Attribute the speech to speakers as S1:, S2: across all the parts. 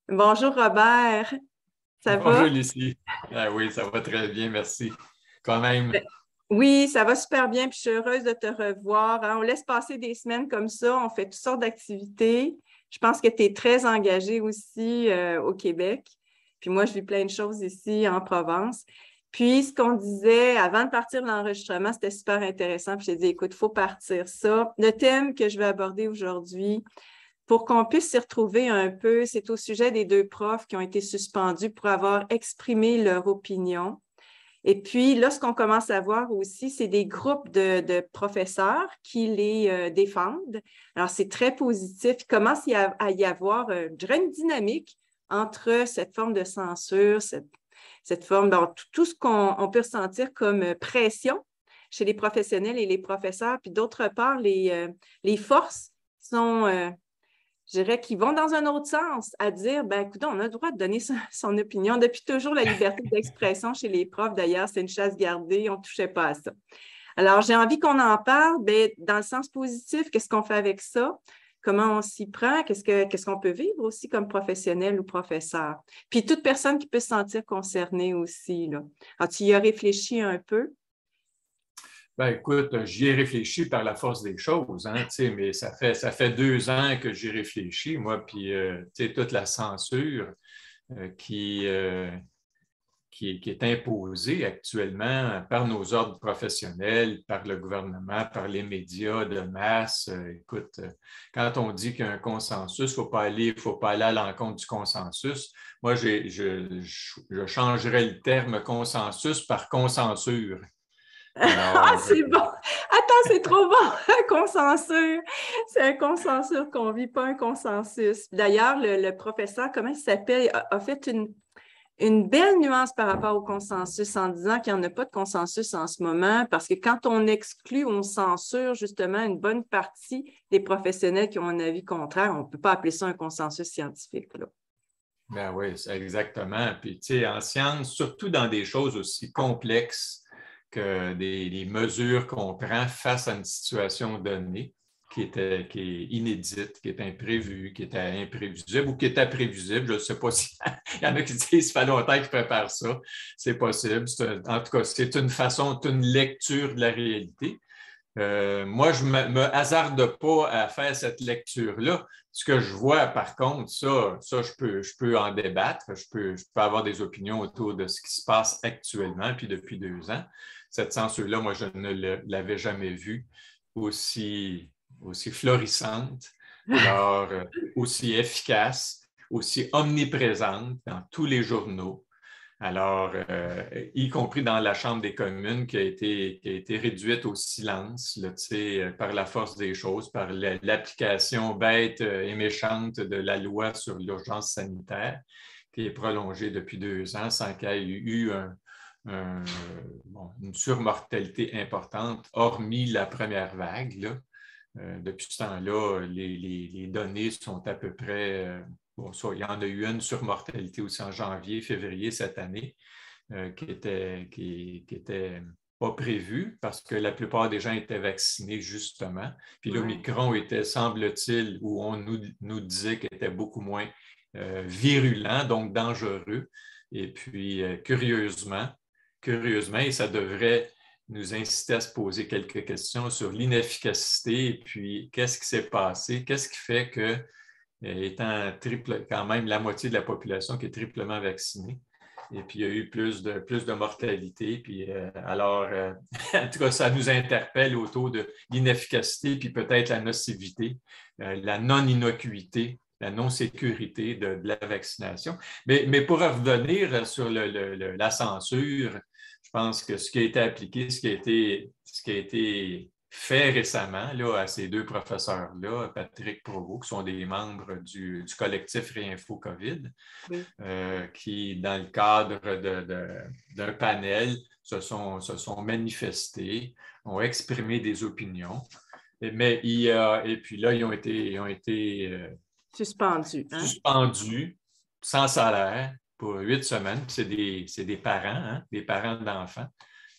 S1: Bonjour Robert, ça
S2: Bonjour
S1: va?
S2: Lucie. Ah oui, ça va très bien, merci. Quand même,
S1: Ben, Oui, ça va super bien, puis je suis heureuse de te revoir, hein. On laisse passer des semaines comme ça, on fait toutes sortes d'activités. Je pense que tu es très engagé aussi au Québec. Puis moi, je vis plein de choses ici en Provence. Puis ce qu'on disait avant de partir de l'enregistrement, c'était super intéressant. Puis j'ai dit, écoute, il faut partir ça. Le thème que je vais aborder aujourd'hui, pour qu'on puisse s'y retrouver un peu, c'est au sujet des deux profs qui ont été suspendus pour avoir exprimé leur opinion. Et puis, là, ce qu'on commence à voir aussi, c'est des groupes de professeurs qui les défendent. Alors, c'est très positif. Il commence à y avoir, je dirais, une dynamique entre cette forme de censure, cette forme, bon, tout ce qu'on peut ressentir comme pression chez les professionnels et les professeurs, puis d'autre part, les forces sont, je dirais qu'ils vont dans un autre sens, à dire, ben, écoute, on a le droit de donner son opinion. Depuis toujours, la liberté d'expression chez les profs, d'ailleurs, c'est une chasse gardée, on ne touchait pas à ça. Alors, j'ai envie qu'on en parle, ben, dans le sens positif, qu'est-ce qu'on fait avec ça? Comment on s'y prend? Qu'est-ce qu'on peut vivre aussi comme professionnel ou professeur? Puis toute personne qui peut se sentir concernée aussi, là. Alors, tu y as réfléchi un peu?
S2: ben écoute, j'y ai réfléchi par la force des choses, hein, tu sais, mais ça fait 2 ans que j'y réfléchis, moi, puis tu sais, toute la censure euh, qui, euh, qui est imposée actuellement par nos ordres professionnels, par le gouvernement, par les médias de masse. Écoute, quand on dit qu'il y a un consensus, faut pas aller à l'encontre du consensus. Moi, je changerais le terme consensus par consensure.
S1: Ah,
S2: Alors,
S1: c'est bon. Attends, c'est trop bon. Un consensus. C'est un consensus qu'on vit, pas un consensus. D'ailleurs, le professeur, comment il s'appelle, a fait une belle nuance par rapport au consensus en disant qu'il n'y en a pas de consensus en ce moment parce que quand on exclut, on censure justement une bonne partie des professionnels qui ont un avis contraire, on ne peut pas appeler ça un consensus scientifique, là.
S2: ben oui, c'est exactement. Puis, tu sais, en science, surtout dans des choses aussi complexes que des mesures qu'on prend face à une situation donnée qui est inédite, qui est imprévue, qui était imprévisible ou qui était prévisible. Je ne sais pas si il y en a qui disent ça fait longtemps qu'ils préparent ça. C'est possible. En tout cas, c'est une façon, c'est une lecture de la réalité. Moi, je ne hasarde pas à faire cette lecture-là. Ce que je vois, par contre, je peux en débattre, je peux avoir des opinions autour de ce qui se passe actuellement, puis depuis 2 ans. Cette censure-là, moi, je ne l'avais jamais vue aussi florissante, alors aussi efficace, aussi omniprésente dans tous les journaux. Alors, y compris dans la Chambre des communes qui a été réduite au silence là, par la force des choses, par l'application bête et méchante de la loi sur l'urgence sanitaire, qui est prolongée depuis 2 ans sans qu'il y ait eu une surmortalité importante, hormis la première vague. Là. Depuis ce temps-là, les données sont à peu près il y en a eu une surmortalité aussi en janvier, février cette année, qui était pas prévue parce que la plupart des gens étaient vaccinés justement. Puis
S1: Ouais.
S2: l'Omicron était, semble-t-il, où on nous disait qu'il était beaucoup moins virulent, donc dangereux. Et puis, curieusement, et ça devrait nous inciter à se poser quelques questions sur l'inefficacité et puis qu'est-ce qui s'est passé, qu'est-ce qui fait que étant quand même la moitié de la population qui est triplement vaccinée. Et puis, il y a eu plus de mortalité. Puis, en tout cas, ça nous interpelle autour de l'inefficacité, puis peut-être la nocivité, la non-innocuité, la non-sécurité de la vaccination. Mais pour revenir sur la censure, je pense que ce qui a été appliqué, ce qui a été fait récemment là, à ces deux professeurs-là, Patrick Provost, qui sont des membres du collectif Réinfo COVID,
S1: Oui.
S2: qui, dans le cadre d'un panel, se sont manifestés, ont exprimé des opinions. Et puis là, ils ont été
S1: Suspendu, hein?
S2: suspendus sans salaire pour 8 semaines. C'est des parents, hein, des parents d'enfants.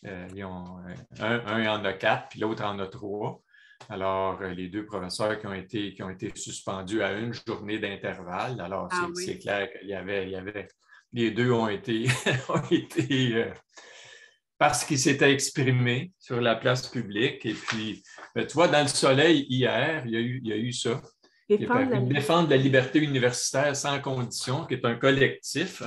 S2: Un en a 4, puis l'autre en a 3. Alors, les 2 professeurs qui ont été suspendus à 1 journée d'intervalle. Alors,
S1: Ah
S2: c'est
S1: oui.
S2: clair qu'il y avait, les 2 ont été, ont été parce qu'ils s'étaient exprimés sur la place publique. Et puis, tu vois, dans le soleil, hier, il y a eu ça, qui est
S1: Défendre
S2: paru
S1: la
S2: Défendre la
S1: liberté.
S2: liberté universitaire sans condition, qui est un collectif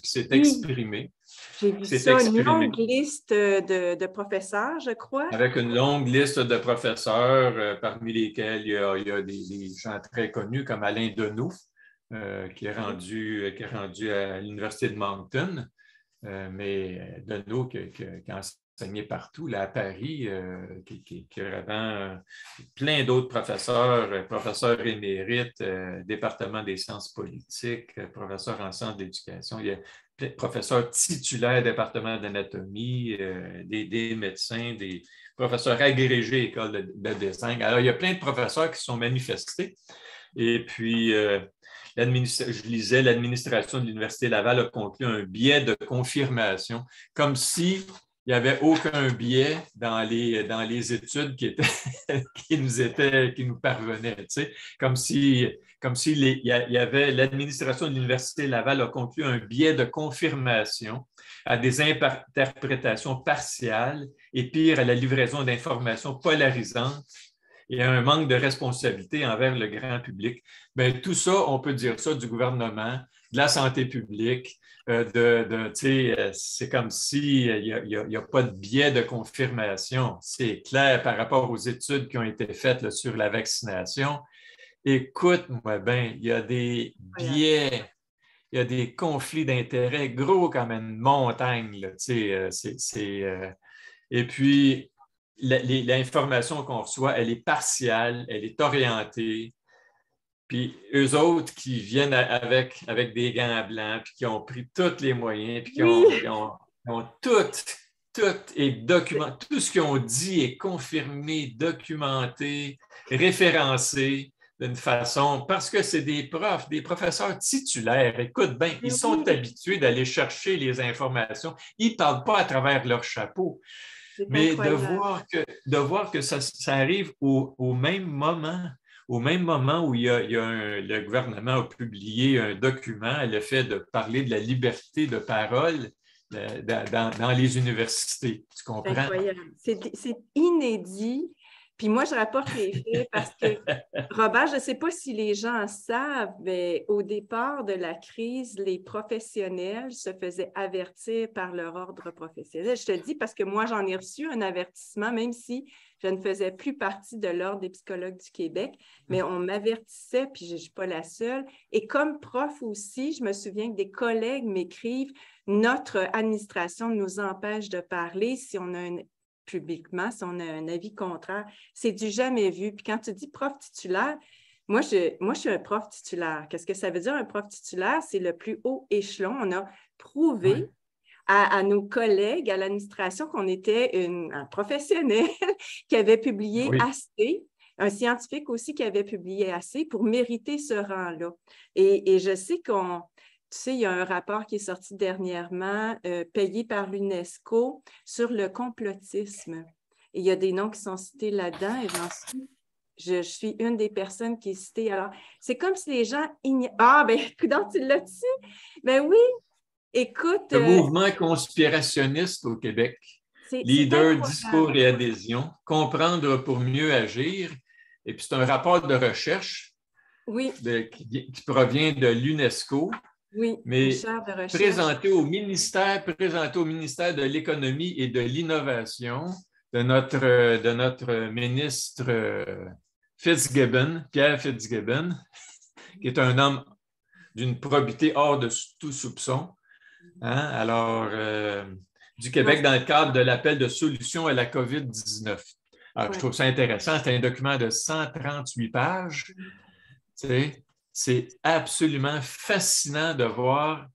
S2: qui s'est
S1: Oui,
S2: exprimé,
S1: j'ai vu
S2: qui s'est
S1: ça, une
S2: exprimé
S1: longue liste de professeurs, je crois.
S2: avec une longue liste de professeurs, parmi lesquels il y a des gens très connus comme Alain Deneau, qui est
S1: Oui.
S2: rendu à l'Université de Moncton. Mais Deneau qui a enseigné partout, là, à Paris, qui a vraiment plein d'autres professeurs, professeurs émérites, département des sciences politiques, professeurs en sciences d'éducation. Il y a professeurs titulaires, département d'anatomie, des médecins, des professeurs agrégés, école de design. Alors, il y a plein de professeurs qui se sont manifestés. Et puis, je lisais, l'administration de l'Université Laval a conclu un biais de confirmation, comme s'il n'y avait aucun biais dans les études qui nous parvenaient. Tu sais, comme si il y avait l'administration de l'Université Laval a conclu un biais de confirmation à des interprétations partiales et pire, à la livraison d'informations polarisantes et un manque de responsabilité envers le grand public. Bien, tout ça, on peut dire ça du gouvernement, de la santé publique, c'est comme s'il n'y a pas de biais de confirmation. C'est clair par rapport aux études qui ont été faites là, sur la vaccination. Écoute-moi bien, il y a des biais, il y a des conflits d'intérêts gros comme une montagne. Là, et puis, l'information qu'on reçoit, elle est partielle, elle est orientée. Puis eux autres qui viennent avec des gants blancs, puis qui ont pris tous les moyens, puis
S1: Oui,
S2: ont tout est documenté, tout ce qu'ils ont dit est confirmé, documenté, référencé d'une façon, parce que c'est des profs, des professeurs titulaires. Écoute bien,
S1: mais
S2: ils sont
S1: oui,
S2: habitués d'aller chercher les informations. Ils ne parlent pas à travers leur chapeau.
S1: c'est
S2: Mais
S1: incroyable.
S2: de voir que ça arrive au même moment où le gouvernement a publié un document, le fait de parler de la liberté de parole dans les universités. Tu
S1: C'est
S2: comprends?
S1: incroyable. C'est inédit. Puis moi, je rapporte les faits parce que, Robert, je ne sais pas si les gens savent, mais au départ de la crise, les professionnels se faisaient avertir par leur ordre professionnel. Je te dis parce que moi, j'en ai reçu un avertissement, même si je ne faisais plus partie de l'Ordre des psychologues du Québec, mais on m'avertissait, puis je ne suis pas la seule. Et comme prof aussi, je me souviens que des collègues m'écrivent notre administration nous empêche de parler si on a publiquement, si on a un avis contraire. C'est du jamais vu. Puis quand tu dis prof titulaire, moi, je suis un prof titulaire. Qu'est-ce que ça veut dire un prof titulaire? C'est le plus haut échelon. On a prouvé
S2: Oui,
S1: à nos collègues, à l'administration, qu'on était un professionnel qui avait publié
S2: oui.
S1: assez, un scientifique aussi qui avait publié assez pour mériter ce rang-là. Et je sais tu sais, il y a un rapport qui est sorti dernièrement, payé par l'UNESCO, sur le complotisme. Et il y a des noms qui sont cités là-dedans et je suis une des personnes qui est citée. Alors, c'est comme si les gens ignorent. Ah, ben, coudonc, tu l'as-tu? Ben oui, écoute,
S2: Le mouvement conspirationniste au Québec,
S1: c'est
S2: leader, discours
S1: incroyable.
S2: et adhésion, comprendre pour mieux agir. Et puis c'est un rapport de recherche
S1: Oui,
S2: qui provient de l'UNESCO,
S1: oui, une
S2: mais
S1: chaire de recherche.
S2: présenté au ministère de l'Économie et de l'Innovation de notre ministre Fitzgibbon, Pierre Fitzgibbon, qui est un homme d'une probité hors de tout soupçon. Hein? Alors, du
S1: Non,
S2: Québec dans le cadre de l'appel de solution à la COVID-19. Alors, je
S1: ouais.
S2: trouve ça intéressant. C'est un document de 138 pages. Tu sais, c'est absolument fascinant de voir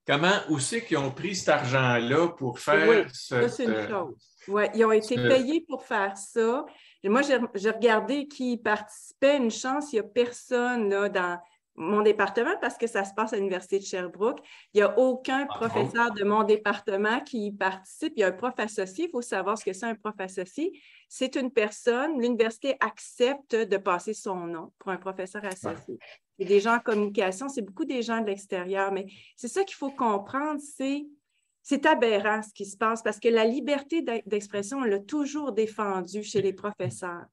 S2: comment, où c'est qu'ils ont pris cet argent-là pour
S1: Oui,
S2: faire
S1: ça, c'est une chose. Oui, ils ont été payés pour faire ça. Et moi, j'ai regardé qui participait. Une chance, il n'y a personne là, dans. mon département parce que ça se passe à l'Université de Sherbrooke. Il n'y a aucun professeur de mon département qui y participe. Il y a un prof associé. Il faut savoir ce que c'est un prof associé. C'est une personne, l'université accepte de passer son nom pour un professeur associé. C'est des gens en communication, c'est beaucoup des gens de l'extérieur, mais c'est ça qu'il faut comprendre, c'est aberrant ce qui se passe parce que la liberté d'expression, on l'a toujours défendue chez les professeurs.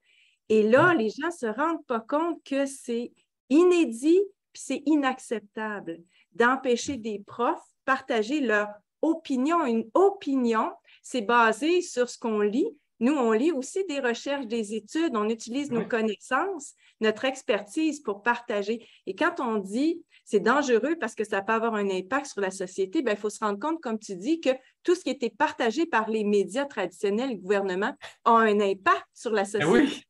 S1: Et là, les gens ne se rendent pas compte que c'est inédit puis c'est inacceptable d'empêcher des profs de partager leur opinion. Une opinion, c'est basé sur ce qu'on lit. Nous, on lit aussi des recherches, des études, on utilise nos connaissances, notre expertise pour partager. Et quand on dit c'est dangereux parce que ça peut avoir un impact sur la société, bien, il faut se rendre compte, comme tu dis, que tout ce qui a été partagé par les médias traditionnels, le gouvernement, a un impact sur la société.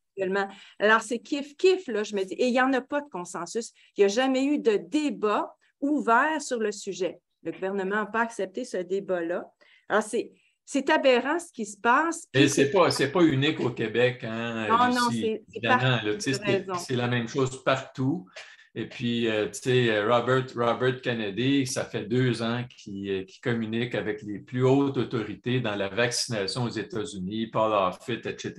S1: Alors, c'est kiff-kiff, là, je me dis. Et il n'y en a pas de consensus. Il n'y a jamais eu de débat ouvert sur le sujet. Le gouvernement n'a pas accepté ce débat-là. Alors, c'est aberrant ce qui se passe.
S2: Et ce n'est pas unique au Québec, hein,
S1: non,
S2: Lucie,
S1: non, c'est
S2: évidemment. C'est la même chose partout. Et puis, tu sais, Robert Kennedy, ça fait 2 ans qu'il communique avec les plus hautes autorités dans la vaccination aux États-Unis, Paul Offit, etc.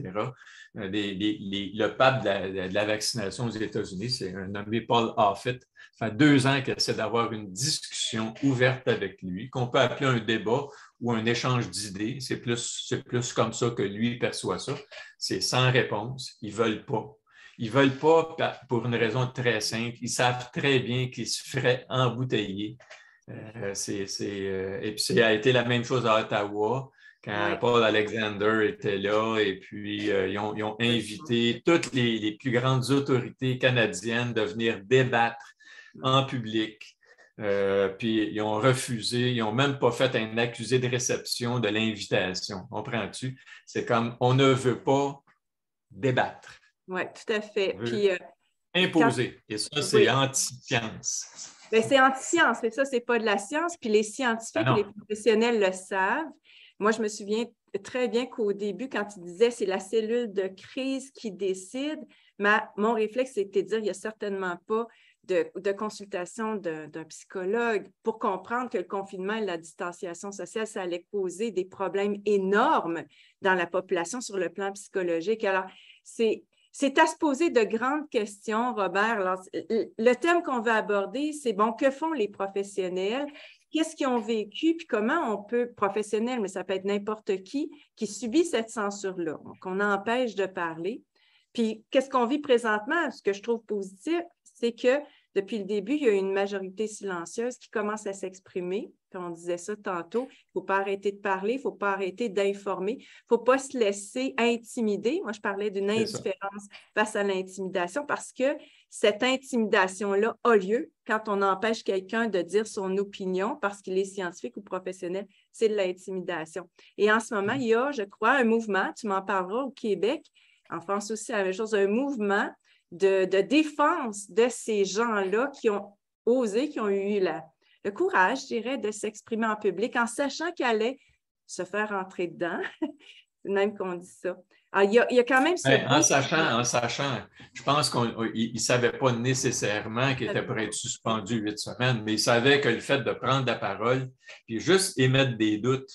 S2: Le pape de la vaccination aux États-Unis, c'est un nommé Paul Offit. Ça fait 2 ans qu'il essaie d'avoir une discussion ouverte avec lui, qu'on peut appeler un débat ou un échange d'idées. C'est plus comme ça que lui perçoit ça. C'est sans réponse. Ils ne veulent pas. Ils ne veulent pas pour une raison très simple. Ils savent très bien qu'ils se feraient embouteiller. Et puis, ça a été la même chose à Ottawa quand Paul Alexander était là. Et puis, ils ont invité toutes les plus grandes autorités canadiennes de venir débattre en public. Puis, ils ont refusé. Ils n'ont même pas fait un accusé de réception de l'invitation. Comprends-tu? C'est comme, on ne veut pas débattre.
S1: Oui, tout à fait. Puis,
S2: imposé. Et ça, c'est anti-science.
S1: Bien, c'est anti-science, mais ça, ce n'est pas de la science. Puis les scientifiques et les professionnels le savent. Moi, je me souviens très bien qu'au début, quand tu disais c'est la cellule de crise qui décide, mon réflexe, c'était de dire il n'y a certainement pas de consultation d'un psychologue pour comprendre que le confinement et la distanciation sociale, ça allait causer des problèmes énormes dans la population sur le plan psychologique. Alors, c'est à se poser de grandes questions, Robert. Alors, le thème qu'on va aborder, c'est bon, que font les professionnels? Qu'est-ce qu'ils ont vécu? Puis comment on peut, professionnel, mais ça peut être n'importe qui subit cette censure-là, qu'on empêche de parler. Puis qu'est-ce qu'on vit présentement? Ce que je trouve positif, c'est que depuis le début, il y a une majorité silencieuse qui commence à s'exprimer. Puis on disait ça tantôt, il ne faut pas arrêter de parler, il ne faut pas arrêter d'informer, il ne faut pas se laisser intimider. Moi, je parlais d'une indifférence face à l'intimidation parce que cette intimidation-là a lieu quand on empêche quelqu'un de dire son opinion parce qu'il est scientifique ou professionnel. C'est de l'intimidation. Et en ce moment, il y a, je crois, un mouvement, tu m'en parleras au Québec, en France aussi, la même chose, un mouvement de défense de ces gens-là qui ont osé, qui ont eu le courage, je dirais, de s'exprimer en public en sachant qu'ils allaient se faire entrer dedans. C'est même qu'on dit ça. Alors, il y a quand même
S2: en sachant, je pense qu'ils ne savaient pas nécessairement qu'il était pour être suspendu 8 semaines, mais ils savaient que le fait de prendre la parole et juste émettre des doutes,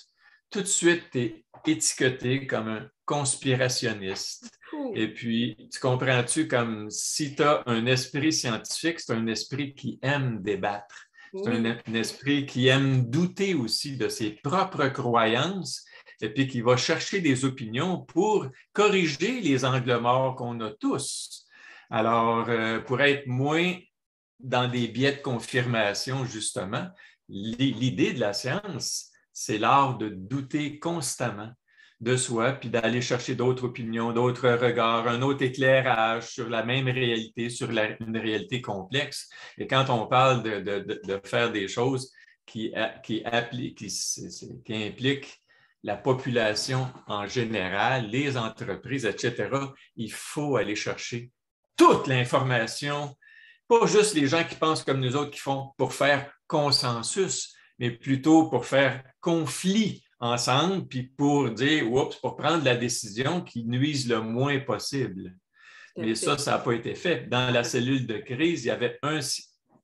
S2: tout de suite, tu es étiqueté comme un conspirationniste. Et puis, tu comprends-tu comme si tu as un esprit scientifique, c'est un esprit qui aime débattre. C'est un esprit qui aime douter aussi de ses propres croyances et puis qui va chercher des opinions pour corriger les angles morts qu'on a tous. Alors, pour être moins dans des biais de confirmation, justement, l'idée de la science, c'est l'art de douter constamment de soi, puis d'aller chercher d'autres opinions, d'autres regards, un autre éclairage sur la même réalité, sur une réalité complexe. Et quand on parle de faire des choses qui impliquent la population en général, les entreprises, etc., il faut aller chercher toute l'information, pas juste les gens qui pensent comme nous autres qui font pour faire consensus, mais plutôt pour faire conflit ensemble, puis pour dire, oups, pour prendre la décision qui nuise le moins possible. Mais ça n'a pas été fait. Dans la cellule de crise, il y avait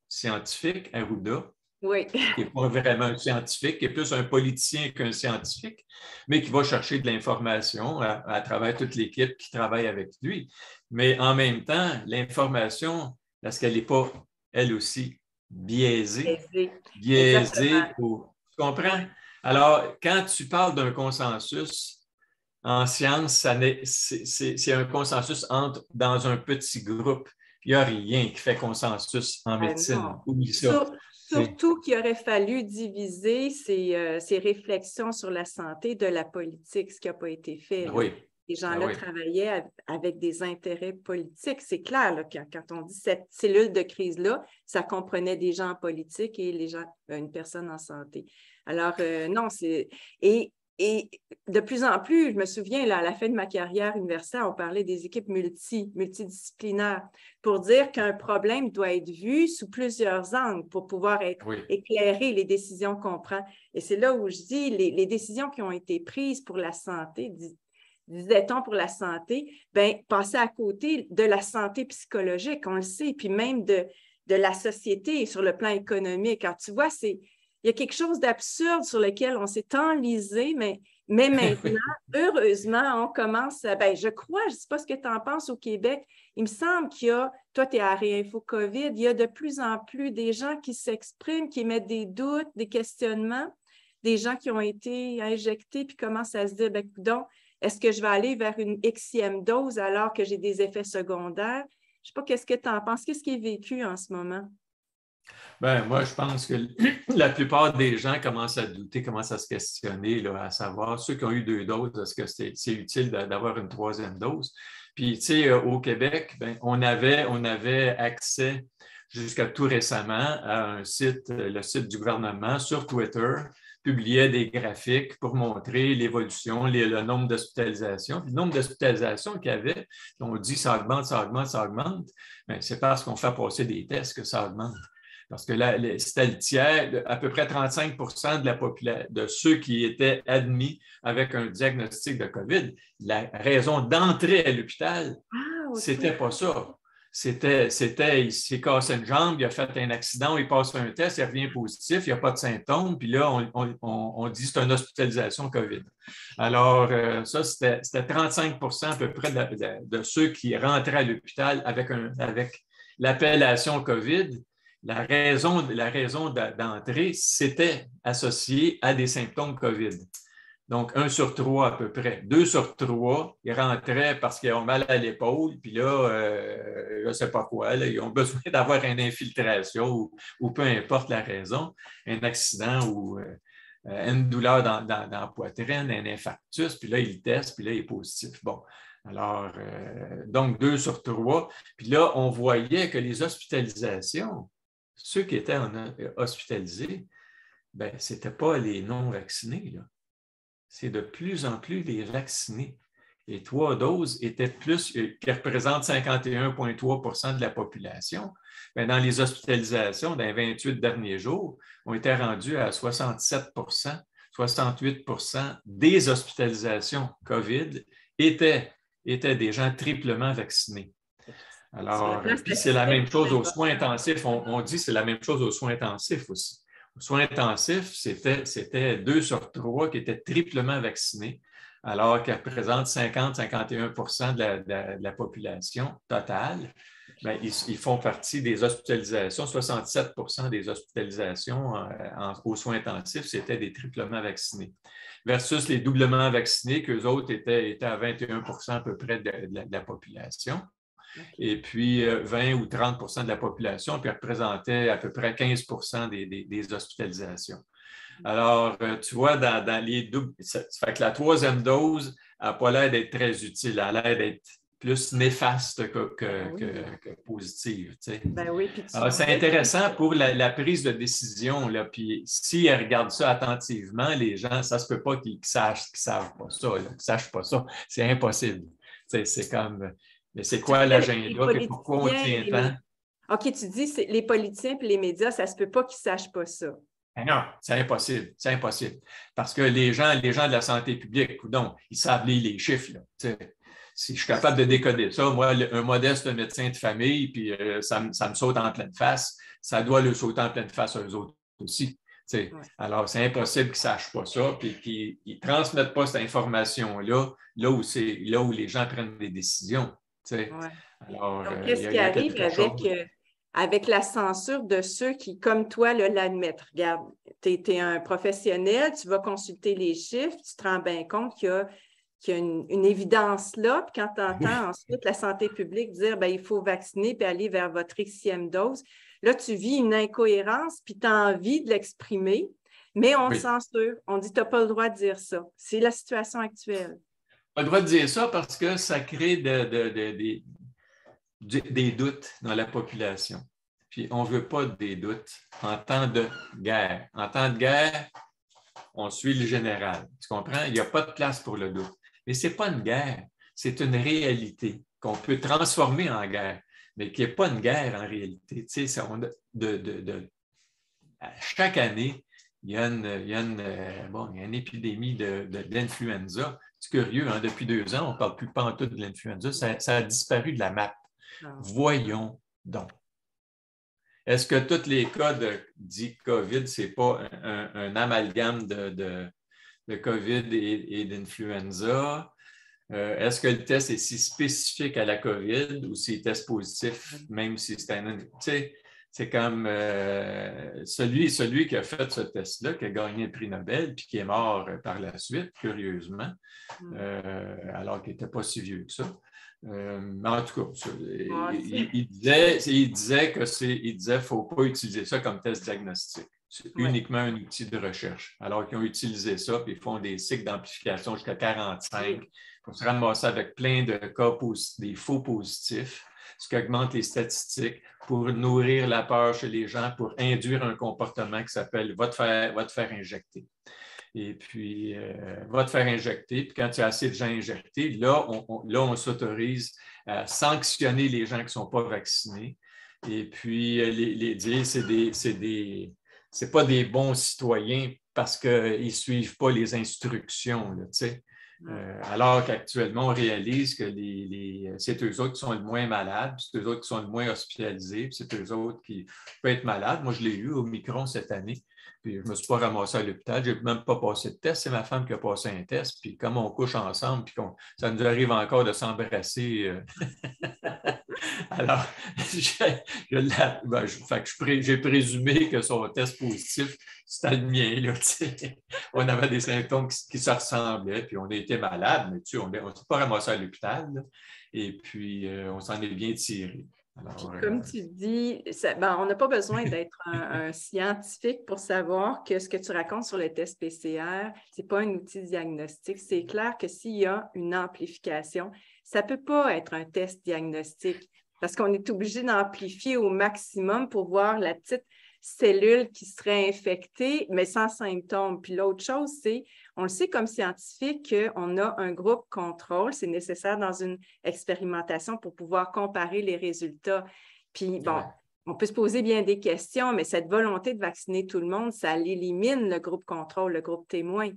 S2: scientifique, Arruda,
S1: Oui.
S2: qui n'est pas vraiment un scientifique, qui est plus un politicien qu'un scientifique, mais qui va chercher de l'information à travers toute l'équipe qui travaille avec lui. Mais en même temps, l'information, est-ce qu'elle n'est pas, elle aussi, biaisée?
S1: Exactement.
S2: Tu comprends?
S1: Oui.
S2: Alors, quand tu parles d'un consensus, en science, c'est un consensus dans un petit groupe. Il n'y a rien qui fait consensus en médecine.
S1: Non.
S2: Oublie ça.
S1: Surtout qu'il aurait fallu diviser ces réflexions sur la santé de la politique, ce qui n'a pas été fait.
S2: Ben
S1: Là.
S2: oui.
S1: Ces gens-là
S2: oui.
S1: travaillaient avec des intérêts politiques. C'est clair, là, quand on dit cette cellule de crise-là, ça comprenait des gens en politique et une personne en santé. Alors, non, c'est... Et de plus en plus, je me souviens, là, à la fin de ma carrière universitaire, on parlait des équipes multidisciplinaires pour dire qu'un problème doit être vu sous plusieurs angles pour pouvoir éclairer les décisions qu'on prend. Et c'est là où je dis, les décisions qui ont été prises pour la santé, disait-on pour la santé, bien, passer à côté de la santé psychologique, on le sait, puis même de la société sur le plan économique. Alors, tu vois, il y a quelque chose d'absurde sur lequel on s'est enlisé, mais maintenant, heureusement, on commence à... Bien, je crois, je ne sais pas ce que tu en penses au Québec, il me semble qu'il y a, toi, tu es à Réinfo COVID, il y a de plus en plus des gens qui s'expriment, qui émettent des doutes, des questionnements, des gens qui ont été injectés puis commencent à se dire, bien, coudonc, est-ce que je vais aller vers une Xème dose alors que j'ai des effets secondaires? Je ne sais pas, qu'est-ce que tu en penses? Qu'est-ce qui est vécu en ce moment?
S2: Ben, moi, je pense que la plupart des gens commencent à douter, commencent à se questionner, là, à savoir, ceux qui ont eu 2 doses, est-ce que c'est utile d'avoir une 3e dose? Puis, tu sais, au Québec, ben, on avait accès jusqu'à tout récemment à un site, le site du gouvernement sur Twitter, publiait des graphiques pour montrer l'évolution, le nombre d'hospitalisations. Puis le nombre d'hospitalisations qu'il y avait, on dit ça augmente, ça augmente, ça augmente. Bien, c'est parce qu'on fait passer des tests que ça augmente. Parce que là, c'était le tiers, à peu près 35 de ceux qui étaient admis avec un diagnostic de COVID. La raison d'entrer à l'hôpital, c'était pas ça. C'était, il s'est cassé une jambe, il a fait un accident, il passe un test, il revient positif, il n'y a pas de symptômes, puis là, on dit que c'est une hospitalisation COVID. Alors, ça, c'était 35 à peu près de ceux qui rentraient à l'hôpital avec l'appellation COVID. La raison d'entrée, c'était associé à des symptômes COVID. Donc, 1 sur 3 à peu près. 2 sur 3, ils rentraient parce qu'ils ont mal à l'épaule, puis là, je ne sais pas quoi, là, ils ont besoin d'avoir une infiltration ou peu importe la raison, un accident ou une douleur dans la poitrine, un infarctus, puis là, ils testent, puis là, il est positif. Bon, alors, donc 2 sur 3. Puis là, on voyait que les hospitalisations, ceux qui étaient hospitalisés, ben, ce n'étaient pas les non-vaccinés, là. C'est de plus en plus les vaccinés. Les 3 doses étaient plus, qui représentent 51,3 de la population. Mais dans les hospitalisations, dans les 28 derniers jours, on était rendus à 67 68 des hospitalisations COVID étaient des gens triplement vaccinés. Alors, puis c'est la même chose aux soins intensifs. On dit que c'est la même chose aux soins intensifs aussi. Aux soins intensifs, c'était 2 sur 3 qui étaient triplement vaccinés, alors qu'ils représentent 50-51 de la population totale. Bien, ils font partie des hospitalisations. 67 des hospitalisations aux soins intensifs, c'était des triplement vaccinés. Versus les doublement vaccinés, qu'eux autres étaient à 21 à peu près de la population. Et puis 20 ou 30 de la population, puis représentait à peu près 15 des hospitalisations. Alors, tu vois, dans les doubles, ça fait que la 3e dose n'a pas l'air d'être très utile, elle a l'air d'être plus néfaste que positive. Tu sais.
S1: Ben oui, puis
S2: alors, c'est intéressant pour la prise de décision. Là, puis s'ils regardent ça attentivement, les gens, ça ne se peut pas qu'ils ne savent pas ça, qu'ils ne sachent pas ça. C'est impossible. Tu sais, c'est comme... Mais c'est quoi l'agenda? Pourquoi on tient tant?
S1: OK, tu dis les politiciens et les médias, ça ne se peut pas qu'ils ne sachent pas ça.
S2: Ben non, c'est impossible. C'est impossible. Parce que les gens de la santé publique, donc, ils savent lire les chiffres. Là, Si je suis capable de décoder ça, moi, un modeste médecin de famille, puis ça me saute en pleine face, ça doit le sauter en pleine face à eux autres aussi. Ouais. Alors, c'est impossible qu'ils ne sachent pas ça, puis qu'ils ne transmettent pas cette information-là, là où les gens prennent des décisions. Ouais.
S1: Alors, donc, qu'est-ce qui arrive avec la censure de ceux qui, comme toi, l'admettent? Regarde, tu es un professionnel, tu vas consulter les chiffres, tu te rends bien compte qu'il y a une évidence là, puis quand tu entends ensuite la santé publique dire ben, il faut vacciner puis aller vers votre Xème dose, là, tu vis une incohérence, puis tu as envie de l'exprimer, mais on te censure. On dit tu n'as pas le droit de dire ça. C'est la situation actuelle.
S2: On a le droit de dire ça parce que ça crée des doutes dans la population. Puis on ne veut pas des doutes en temps de guerre. En temps de guerre, on suit le général. Tu comprends? Il n'y a pas de place pour le doute. Mais ce n'est pas une guerre, c'est une réalité qu'on peut transformer en guerre, mais qui n'est pas une guerre en réalité. Tu sais, chaque année, il y a une épidémie d'influenza. C'est curieux, hein? Depuis 2 ans, on ne parle plus pantoute de l'influenza. Ça a disparu de la map. Voyons donc. Est-ce que tous les cas dit COVID, ce n'est pas un amalgame de COVID et d'influenza? Est-ce que le test est si spécifique à la COVID ou s'il teste positif, même si c'est un... Tu sais, c'est comme celui qui a fait ce test-là, qui a gagné le prix Nobel, puis qui est mort par la suite, curieusement, alors qu'il n'était pas si vieux que ça. En tout cas, il disait qu'il ne faut pas utiliser ça comme test diagnostique. C'est uniquement un outil de recherche. Alors qu'ils ont utilisé ça, puis ils font des cycles d'amplification jusqu'à 45 pour se ramasser avec plein de cas des faux positifs, ce qui augmente les statistiques pour nourrir la peur chez les gens, pour induire un comportement qui s'appelle « va te faire injecter ». Et puis, va te faire injecter. Puis quand tu as assez de gens injectés, là, on s'autorise à sanctionner les gens qui ne sont pas vaccinés. Et puis, les dire c'est pas des bons citoyens parce qu'ils ne suivent pas les instructions, là, tu sais. Alors qu'actuellement, on réalise que c'est eux autres qui sont le moins malades, c'est eux autres qui sont le moins hospitalisés, puis c'est eux autres qui peuvent être malades. Moi, je l'ai eu au Omicron cette année. Puis je ne me suis pas ramassé à l'hôpital, je n'ai même pas passé de test. C'est ma femme qui a passé un test. Puis comme on couche ensemble, puis ça nous arrive encore de s'embrasser. Alors, j'ai présumé que son test positif, c'était le mien. Là, on avait des symptômes qui se ressemblaient, puis on a été malades, mais on ne s'est pas ramassé à l'hôpital. Là, et puis, on s'en est bien tiré. Alors,
S1: comme tu dis, on n'a pas besoin d'être un scientifique pour savoir que ce que tu racontes sur le test PCR, ce n'est pas un outil diagnostique. C'est clair que s'il y a une amplification, ça ne peut pas être un test diagnostique parce qu'on est obligé d'amplifier au maximum pour voir la petite cellule qui serait infectée, mais sans symptômes. Puis l'autre chose, c'est, on le sait comme scientifique qu'on a un groupe contrôle, c'est nécessaire dans une expérimentation pour pouvoir comparer les résultats. Puis bon, on peut se poser bien des questions, mais cette volonté de vacciner tout le monde, ça élimine le groupe contrôle, le groupe témoin.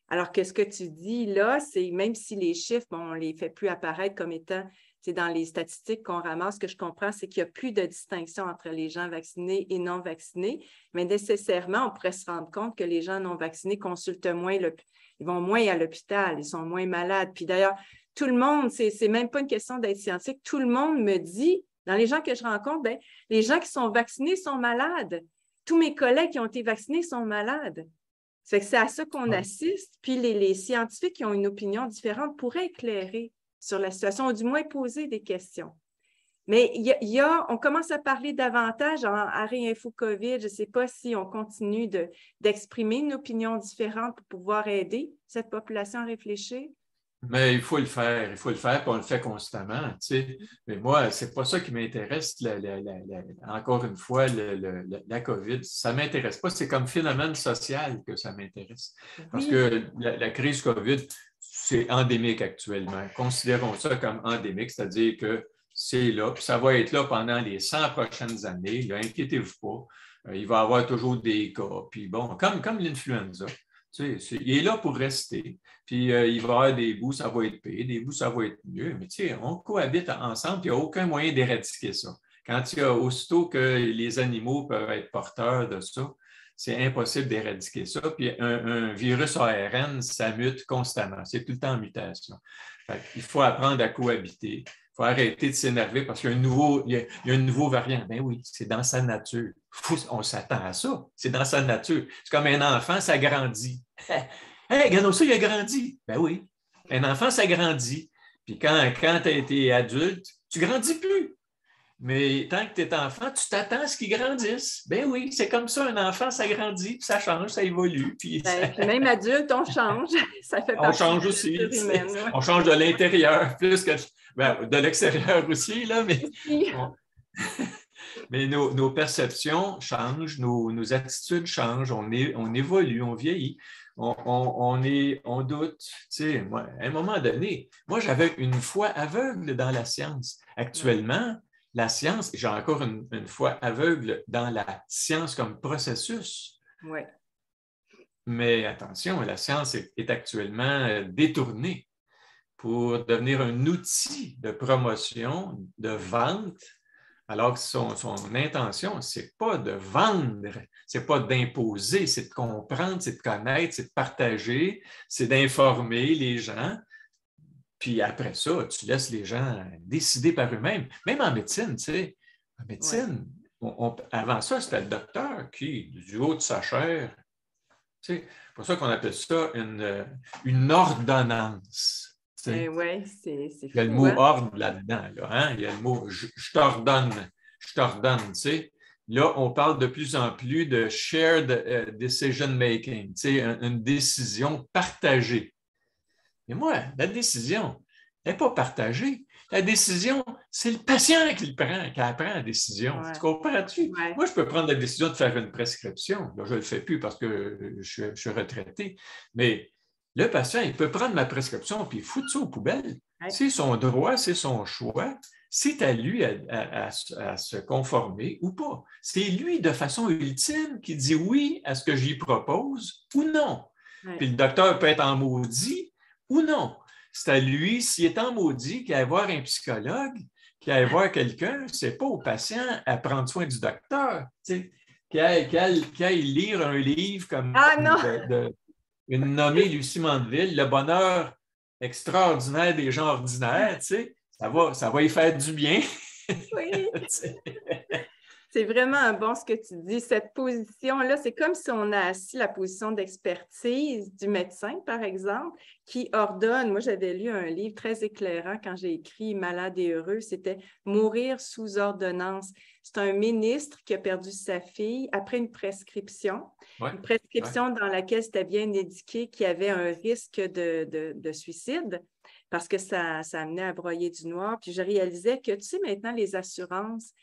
S1: Alors que ce que tu dis là, c'est même si les chiffres, on ne les fait plus apparaître comme étant... C'est dans les statistiques qu'on ramasse, ce que je comprends, c'est qu'il n'y a plus de distinction entre les gens vaccinés et non vaccinés, mais nécessairement, on pourrait se rendre compte que les gens non vaccinés consultent moins, ils vont moins à l'hôpital, ils sont moins malades. Puis d'ailleurs, tout le monde, c'est même pas une question d'être scientifique, tout le monde me dit, dans les gens que je rencontre, bien, les gens qui sont vaccinés sont malades. Tous mes collègues qui ont été vaccinés sont malades. Ça fait que c'est à ça qu'on assiste, puis les scientifiques qui ont une opinion différente pourraient éclairer sur la situation, ou du moins poser des questions. Mais on commence à parler davantage à Réinfo COVID. Je ne sais pas si on continue d'exprimer une opinion différente pour pouvoir aider cette population à réfléchir.
S2: Mais il faut le faire, puis on le fait constamment. Tu sais. Mais moi, ce n'est pas ça qui m'intéresse, encore une fois, la COVID. Ça ne m'intéresse pas, c'est comme phénomène social que ça m'intéresse. Parce que la crise COVID, c'est endémique actuellement. Considérons ça comme endémique, c'est-à-dire que c'est là, puis ça va être là pendant les 100 prochaines années. Inquiétez-vous pas, il va y avoir toujours des cas. Puis bon, comme l'influenza. Il est là pour rester. Puis il va y avoir des bouts, ça va être pire, des bouts, ça va être mieux. Mais on cohabite ensemble, puis il n'y a aucun moyen d'éradiquer ça. Quand il y a aussitôt que les animaux peuvent être porteurs de ça, c'est impossible d'éradiquer ça. Puis un virus ARN, ça mute constamment. C'est tout le temps en mutation. Il faut apprendre à cohabiter. Il faut arrêter de s'énerver parce qu'il y a un nouveau variant. Ben oui, c'est dans sa nature. On s'attend à ça. C'est dans sa nature. C'est comme un enfant, ça grandit. Hey, regarde ça, il a grandi. Ben oui. Un enfant, ça grandit. Puis quand tu as été adulte, tu ne grandis plus. Mais tant que tu es enfant, tu t'attends à ce qu'il grandisse. Ben oui, c'est comme ça, un enfant, ça grandit, puis ça change, ça évolue. Puis
S1: même adulte, on change. Ça fait
S2: on change aussi.
S1: Humaine, ouais.
S2: On change de l'intérieur plus que de l'extérieur aussi, là, mais nos perceptions changent, nos attitudes changent, on évolue, on vieillit. On doute. Moi, à un moment donné, moi, j'avais une foi aveugle dans la science. Actuellement, la science, j'ai encore une foi aveugle dans la science comme processus.
S1: Oui.
S2: Mais attention, la science est actuellement détournée pour devenir un outil de promotion, de vente, alors que son intention, ce n'est pas de vendre, ce n'est pas d'imposer, c'est de comprendre, c'est de connaître, c'est de partager, c'est d'informer les gens. Puis après ça, tu laisses les gens décider par eux-mêmes. Même en médecine, tu sais, en médecine, avant ça, c'était le docteur qui, du haut de sa chair, c'est pour ça qu'on appelle ça une ordonnance.
S1: Oui, c'est fou.
S2: Il y a le mot ordre là-dedans. Là, hein? Il y a le mot je t'ordonne, tu sais. Là, on parle de plus en plus de shared decision making, tu sais, une décision partagée. Mais moi, la décision n'est pas partagée. La décision, c'est le patient qui prend la décision. Ouais. Tu comprends-tu? Ouais. Moi, je peux prendre la décision de faire une prescription. Là, je ne le fais plus parce que je suis retraité. Mais le patient, il peut prendre ma prescription et foutre ça aux poubelles. Ouais. C'est son droit, c'est son choix. C'est à lui à se conformer ou pas. C'est lui, de façon ultime, qui dit oui à ce que j'y propose ou non. Ouais. Puis le docteur peut être en maudit ou non. C'est à lui, s'il est en maudit, qu'il aille voir un psychologue, qu'il aille voir quelqu'un, c'est pas au patient à prendre soin du docteur. Qu'il aille lire un livre comme une nommée Lucie Mandeville, Le bonheur extraordinaire des gens ordinaires, ça va y faire du bien.
S1: Oui. C'est vraiment bon ce que tu dis. Cette position-là, c'est comme si on a assis la position d'expertise du médecin, par exemple, qui ordonne. Moi, j'avais lu un livre très éclairant quand j'ai écrit « Malade et heureux ». C'était « Mourir sous ordonnance ». C'est un ministre qui a perdu sa fille après une prescription. Ouais. Une prescription dans laquelle c'était bien indiqué qu'il y avait un risque de suicide parce que ça amenait à broyer du noir. Puis je réalisais que, tu sais, maintenant, les assurances,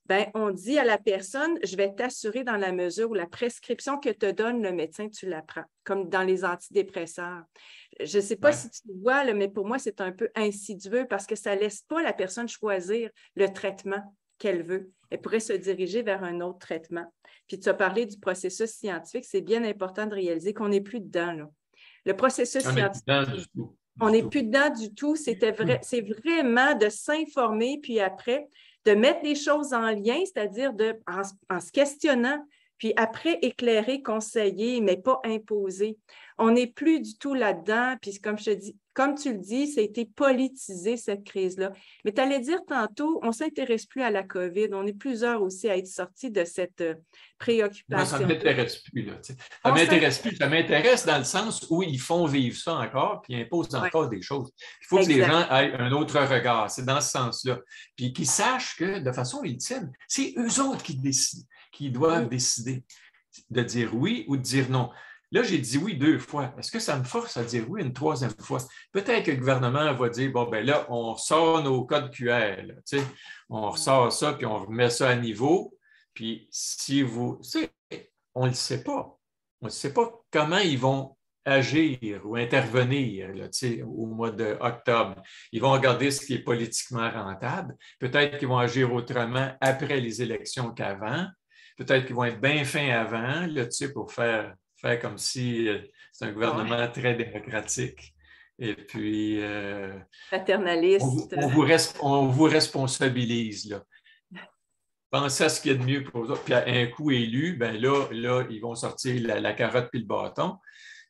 S1: bien, on dit à la personne, je vais t'assurer dans la mesure où la prescription que te donne le médecin, tu la prends, comme dans les antidépresseurs. Je ne sais pas si tu le vois, là, mais pour moi, c'est un peu insidieux parce que ça ne laisse pas la personne choisir le traitement qu'elle veut. Elle pourrait se diriger vers un autre traitement. Puis tu as parlé du processus scientifique, c'est bien important de réaliser qu'on n'est plus dedans, là. Le processus scientifique, on n'est plus dedans du tout. C'est vraiment de s'informer, puis après, de mettre les choses en lien, c'est-à-dire en se questionnant, puis après éclairer, conseiller, mais pas imposer. On n'est plus du tout là-dedans, puis comme je te dis, comme tu le dis, ça a été politisé, cette crise-là. Mais tu allais dire tantôt, on ne s'intéresse plus à la COVID. On est plusieurs aussi à être sortis de cette préoccupation.
S2: Moi, ça ne m'intéresse plus. Là, ça ne m'intéresse plus. Ça m'intéresse dans le sens où ils font vivre ça encore, puis ils imposent encore des choses. Il faut que les gens aient un autre regard. C'est dans ce sens-là. Puis qu'ils sachent que, de façon ultime, c'est eux autres qui décident, qui doivent décider de dire oui ou de dire non. Là, j'ai dit oui 2 fois. Est-ce que ça me force à dire oui une 3e fois? Peut-être que le gouvernement va dire, bon, ben là, on sort nos codes QR. Là, on ressort ça, puis on remet ça à niveau. Puis si vous... on ne le sait pas. On ne sait pas comment ils vont agir ou intervenir là, au mois d'octobre. Ils vont regarder ce qui est politiquement rentable. Peut-être qu'ils vont agir autrement après les élections qu'avant. Peut-être qu'ils vont être bien fins avant là, pour faire faire comme si c'est un gouvernement très démocratique. Et puis,
S1: Paternaliste.
S2: on vous responsabilise, là. Pensez à ce qu'il y a de mieux pour vous autres. Puis, à un coup élu, ben là, ils vont sortir la carotte puis le bâton.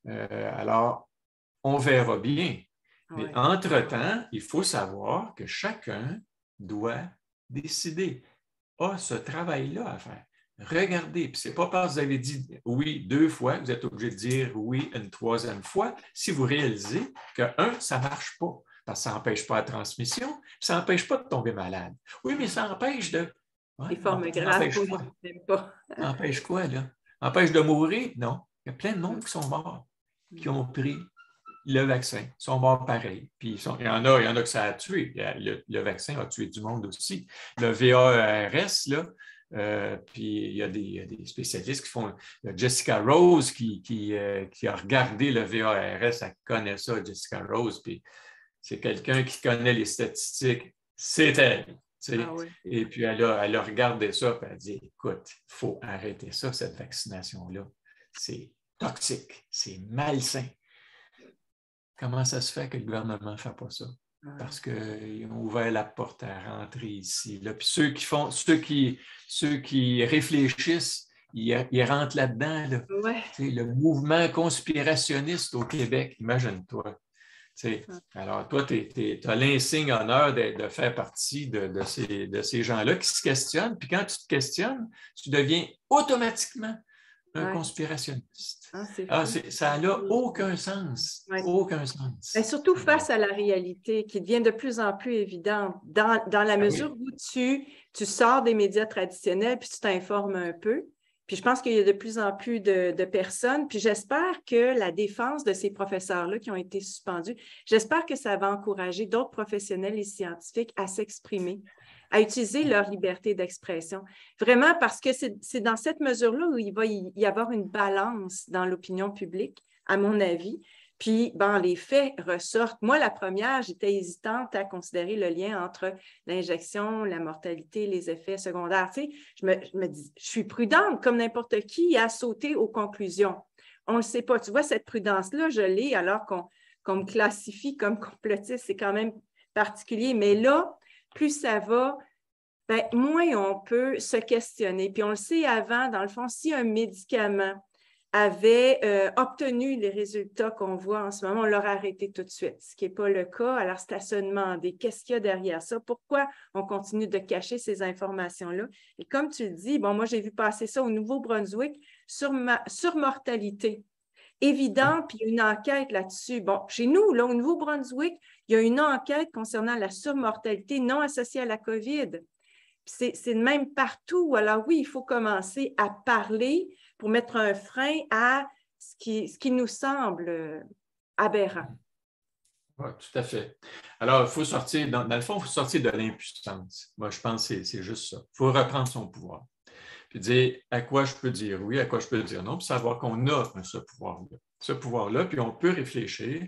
S2: Alors, on verra bien. Mais entre-temps, il faut savoir que chacun doit décider. Ah, ce travail-là à faire. Regardez, puis ce n'est pas parce que vous avez dit oui 2 fois que vous êtes obligé de dire oui une 3e fois si vous réalisez que, ça ne marche pas, parce que ça n'empêche pas la transmission, puis ça n'empêche pas de tomber malade. Oui, mais ça empêche de...
S1: Les formes graves,
S2: même pas. Ça empêche quoi, là? Ça empêche de mourir? Non. Il y a plein de monde qui sont morts, qui ont pris le vaccin. Ils sont morts pareil. Puis il y en a que ça a tué. Le vaccin a tué du monde aussi. Le VARS, là, puis il y a des spécialistes qui font... Jessica Rose qui a regardé le VARS, elle connaît ça, Jessica Rose, puis c'est quelqu'un qui connaît les statistiques. C'est elle. Oui. Et puis elle a regardé ça, puis elle a dit, écoute, il faut arrêter ça, cette vaccination-là. C'est toxique, c'est malsain. Comment ça se fait que le gouvernement ne fait pas ça? Parce qu'ils ont ouvert la porte à rentrer ici. Là. Puis ceux qui réfléchissent, ils rentrent là-dedans. Là.
S1: Ouais.
S2: Le mouvement conspirationniste au Québec, imagine-toi. Alors, toi, tu as l'insigne honneur de faire partie de ces gens-là qui se questionnent. Puis quand tu te questionnes, tu deviens automatiquement un conspirationniste. Ça n'a aucun sens. Aucun sens.
S1: Mais surtout face à la réalité qui devient de plus en plus évidente. Dans la mesure où tu sors des médias traditionnels puis tu t'informes un peu. Puis je pense qu'il y a de plus en plus de personnes. Puis j'espère que la défense de ces professeurs-là qui ont été suspendus, j'espère que ça va encourager d'autres professionnels et scientifiques à s'exprimer, à utiliser leur liberté d'expression. Vraiment parce que c'est dans cette mesure-là où il va y avoir une balance dans l'opinion publique, à mon avis. Puis, les faits ressortent. Moi, la première, j'étais hésitante à considérer le lien entre l'injection, la mortalité, les effets secondaires. Tu sais, je me dis, je suis prudente comme n'importe qui à sauter aux conclusions. On ne le sait pas. Tu vois, cette prudence-là, je l'ai alors qu'on me classifie comme complotiste. C'est quand même particulier. Mais là, plus ça va, moins on peut se questionner. Puis on le sait avant, dans le fond, si un médicament avait obtenu les résultats qu'on voit en ce moment, on l'aurait arrêté tout de suite, ce qui n'est pas le cas. Alors, c'est à se demander qu'est-ce qu'il y a derrière ça, pourquoi on continue de cacher ces informations-là. Et comme tu le dis, moi, j'ai vu passer ça au Nouveau-Brunswick sur mortalité évidente, puis il y a une enquête là-dessus. Chez nous, là, au Nouveau-Brunswick, il y a une enquête concernant la surmortalité non associée à la COVID. C'est de même partout. Alors oui, il faut commencer à parler pour mettre un frein à ce qui nous semble aberrant.
S2: Oui, tout à fait. Alors, il faut sortir, dans le fond, il faut sortir de l'impuissance. Moi, je pense que c'est juste ça. Il faut reprendre son pouvoir. Puis dire à quoi je peux dire oui, à quoi je peux dire non, puis savoir qu'on a ce pouvoir-là. Ce pouvoir-là, puis on peut réfléchir,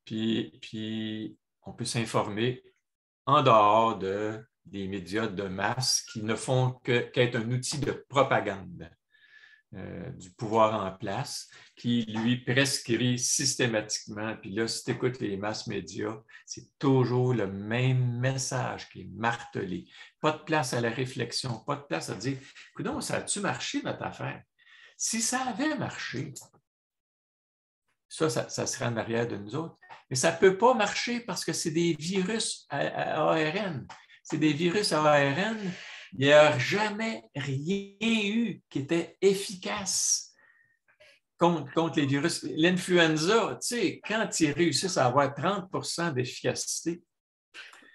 S2: puis on peut s'informer en dehors des médias de masse qui ne font qu'être un outil de propagande du pouvoir en place, qui lui prescrit systématiquement. Puis là, si tu écoutes les masses médias, c'est toujours le même message qui est martelé. Pas de place à la réflexion, pas de place à dire « Coudonc, ça a-tu marché notre affaire? » Si ça avait marché, ça serait en arrière de nous autres. Mais ça ne peut pas marcher parce que c'est des virus à ARN. C'est des virus à ARN. Il n'y a jamais rien eu qui était efficace contre les virus. L'influenza, tu sais, quand ils réussissent à avoir 30% d'efficacité,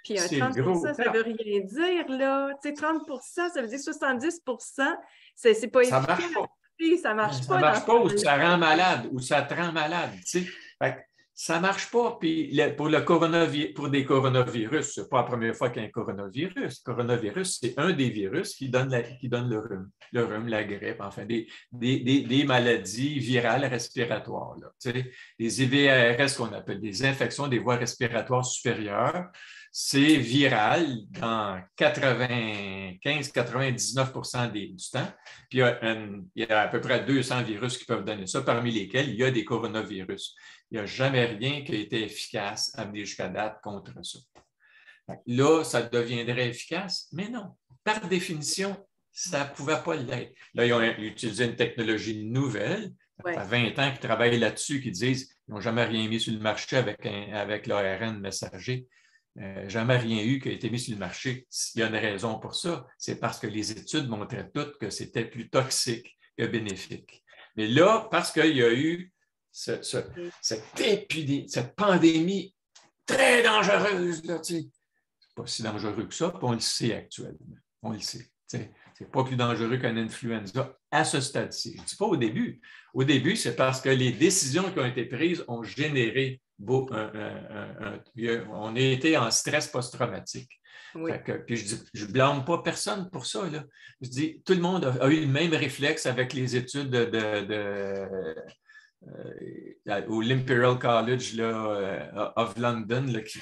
S1: puis 30%, ça ne veut rien dire, là. Tu sais, 30%, ça veut dire 70%, c'est pas efficace.
S2: Ça marche pas.
S1: Ça ne marche pas.
S2: Ça ne marche pas ou ça rend malade ou ça te rend malade, tu sais. Ça ne marche pas. Puis pour des coronavirus, ce n'est pas la première fois qu'il y a un coronavirus. Le coronavirus, c'est un des virus qui donne le rhume, la grippe, enfin, des maladies virales respiratoires. Là, tu sais, les IVRS qu'on appelle des infections des voies respiratoires supérieures, c'est viral dans 95-99% du temps. Puis il y a à peu près 200 virus qui peuvent donner ça, parmi lesquels il y a des coronavirus. Il n'y a jamais rien qui a été efficace amené jusqu'à date contre ça. Là, ça deviendrait efficace, mais non. Par définition, ça ne pouvait pas l'être. Là, ils ont utilisé une technologie nouvelle. Ça fait 20 ans qu'ils travaillent là-dessus, qui disent qu'ils n'ont jamais rien mis sur le marché avec l'ARN messager. Jamais rien eu qui a été mis sur le marché. Il y a une raison pour ça. C'est parce que les études montraient toutes que c'était plus toxique que bénéfique. Mais là, parce qu'il y a eu cette pandémie très dangereuse, là, tu sais, c'est pas si dangereux que ça, puis on le sait actuellement. On le sait. C'est pas plus dangereux qu'un influenza à ce stade-ci. Je ne dis pas au début. Au début, c'est parce que les décisions qui ont été prises ont généré on a été en stress post-traumatique.
S1: Oui.
S2: Puis je ne blâme pas personne pour ça. Là. Je dis, tout le monde a eu le même réflexe avec les études au l'Imperial College là, of London là, qui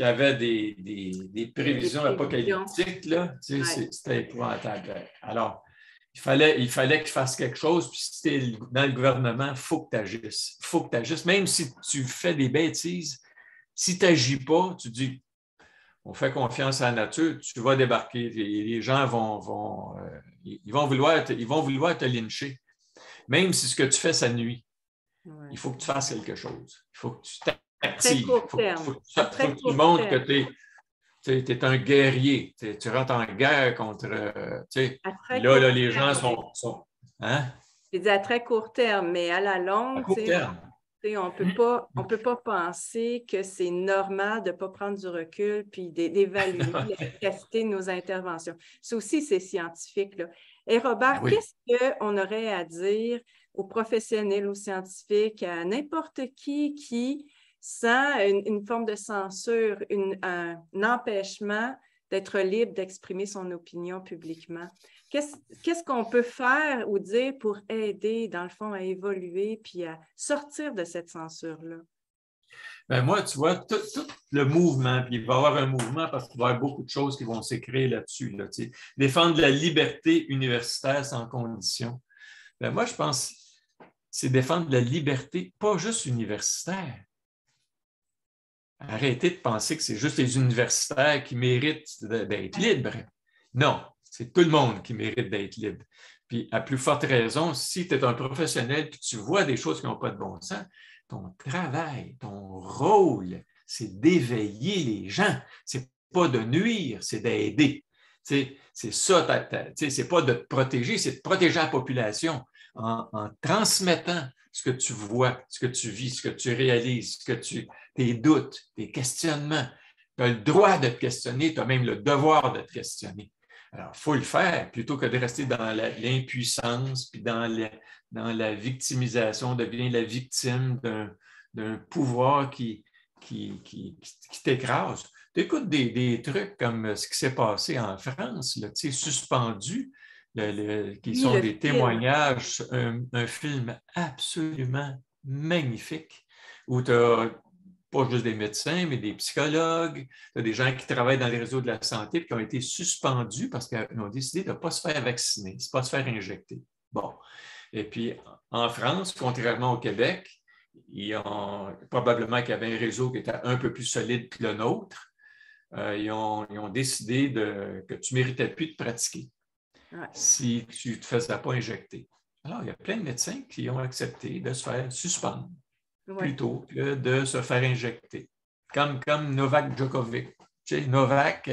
S2: avait des prévisions apocalyptiques. Là, c'était épouvantable. Alors, il fallait que tu fasses quelque chose, puis si tu es dans le gouvernement, il faut que tu agisses. Il faut que tu agisses. Même si tu fais des bêtises, si tu n'agis pas, tu dis on fait confiance à la nature, tu vas débarquer. Les gens vont vouloir te lyncher. Même si ce que tu fais, ça nuit. Ouais. Il faut que tu fasses quelque chose. Il faut que tu t'actives. Il faut que tu montres que tu es un guerrier. Tu rentres en guerre contre. Là, les gens sont. Hein?
S1: Je dis à très court terme, mais à la longue, on ne peut pas penser que c'est normal de ne pas prendre du recul puis d'évaluer l'efficacité de nos interventions. Ça aussi, c'est scientifique. Là. Et Robert, qu'est-ce qu'on aurait à dire aux professionnels, aux scientifiques, à n'importe qui sent une forme de censure, un empêchement d'être libre d'exprimer son opinion publiquement? Qu'est-ce qu'on peut faire ou dire pour aider, dans le fond, à évoluer puis à sortir de cette censure-là?
S2: Ben moi, tu vois, tout le mouvement, puis il va y avoir un mouvement parce qu'il va y avoir beaucoup de choses qui vont s'écrire là-dessus. Là, défendre la liberté universitaire sans condition. Ben moi, je pense que c'est défendre la liberté, pas juste universitaire. Arrêtez de penser que c'est juste les universitaires qui méritent d'être libres. Non, c'est tout le monde qui mérite d'être libre. Puis, à plus forte raison, si tu es un professionnel et tu vois des choses qui n'ont pas de bon sens, ton travail, ton rôle, c'est d'éveiller les gens. C'est pas de nuire, c'est d'aider. C'est ça, c'est pas de te protéger, c'est de protéger la population en transmettant ce que tu vois, ce que tu vis, ce que tu réalises, tes doutes, tes questionnements. Tu as le droit de te questionner, tu as même le devoir de te questionner. Alors, il faut le faire plutôt que de rester dans l'impuissance, puis dans la victimisation, devient la victime d'un pouvoir qui t'écrase. Tu écoutes des trucs comme ce qui s'est passé en France, là, suspendu, qui sont des témoignages, un film absolument magnifique, où tu as pas juste des médecins, mais des psychologues, tu as des gens qui travaillent dans les réseaux de la santé et qui ont été suspendus parce qu'ils ont décidé de ne pas se faire vacciner, de ne pas se faire injecter. Bon. Et puis, en France, contrairement au Québec, probablement qu'il y avait un réseau qui était un peu plus solide que le nôtre. Ils ont décidé que tu ne méritais plus de pratiquer si tu ne te faisais pas injecter. Alors, il y a plein de médecins qui ont accepté de se faire suspendre plutôt que de se faire injecter. Comme Novak Djokovic. Tu sais, Novak,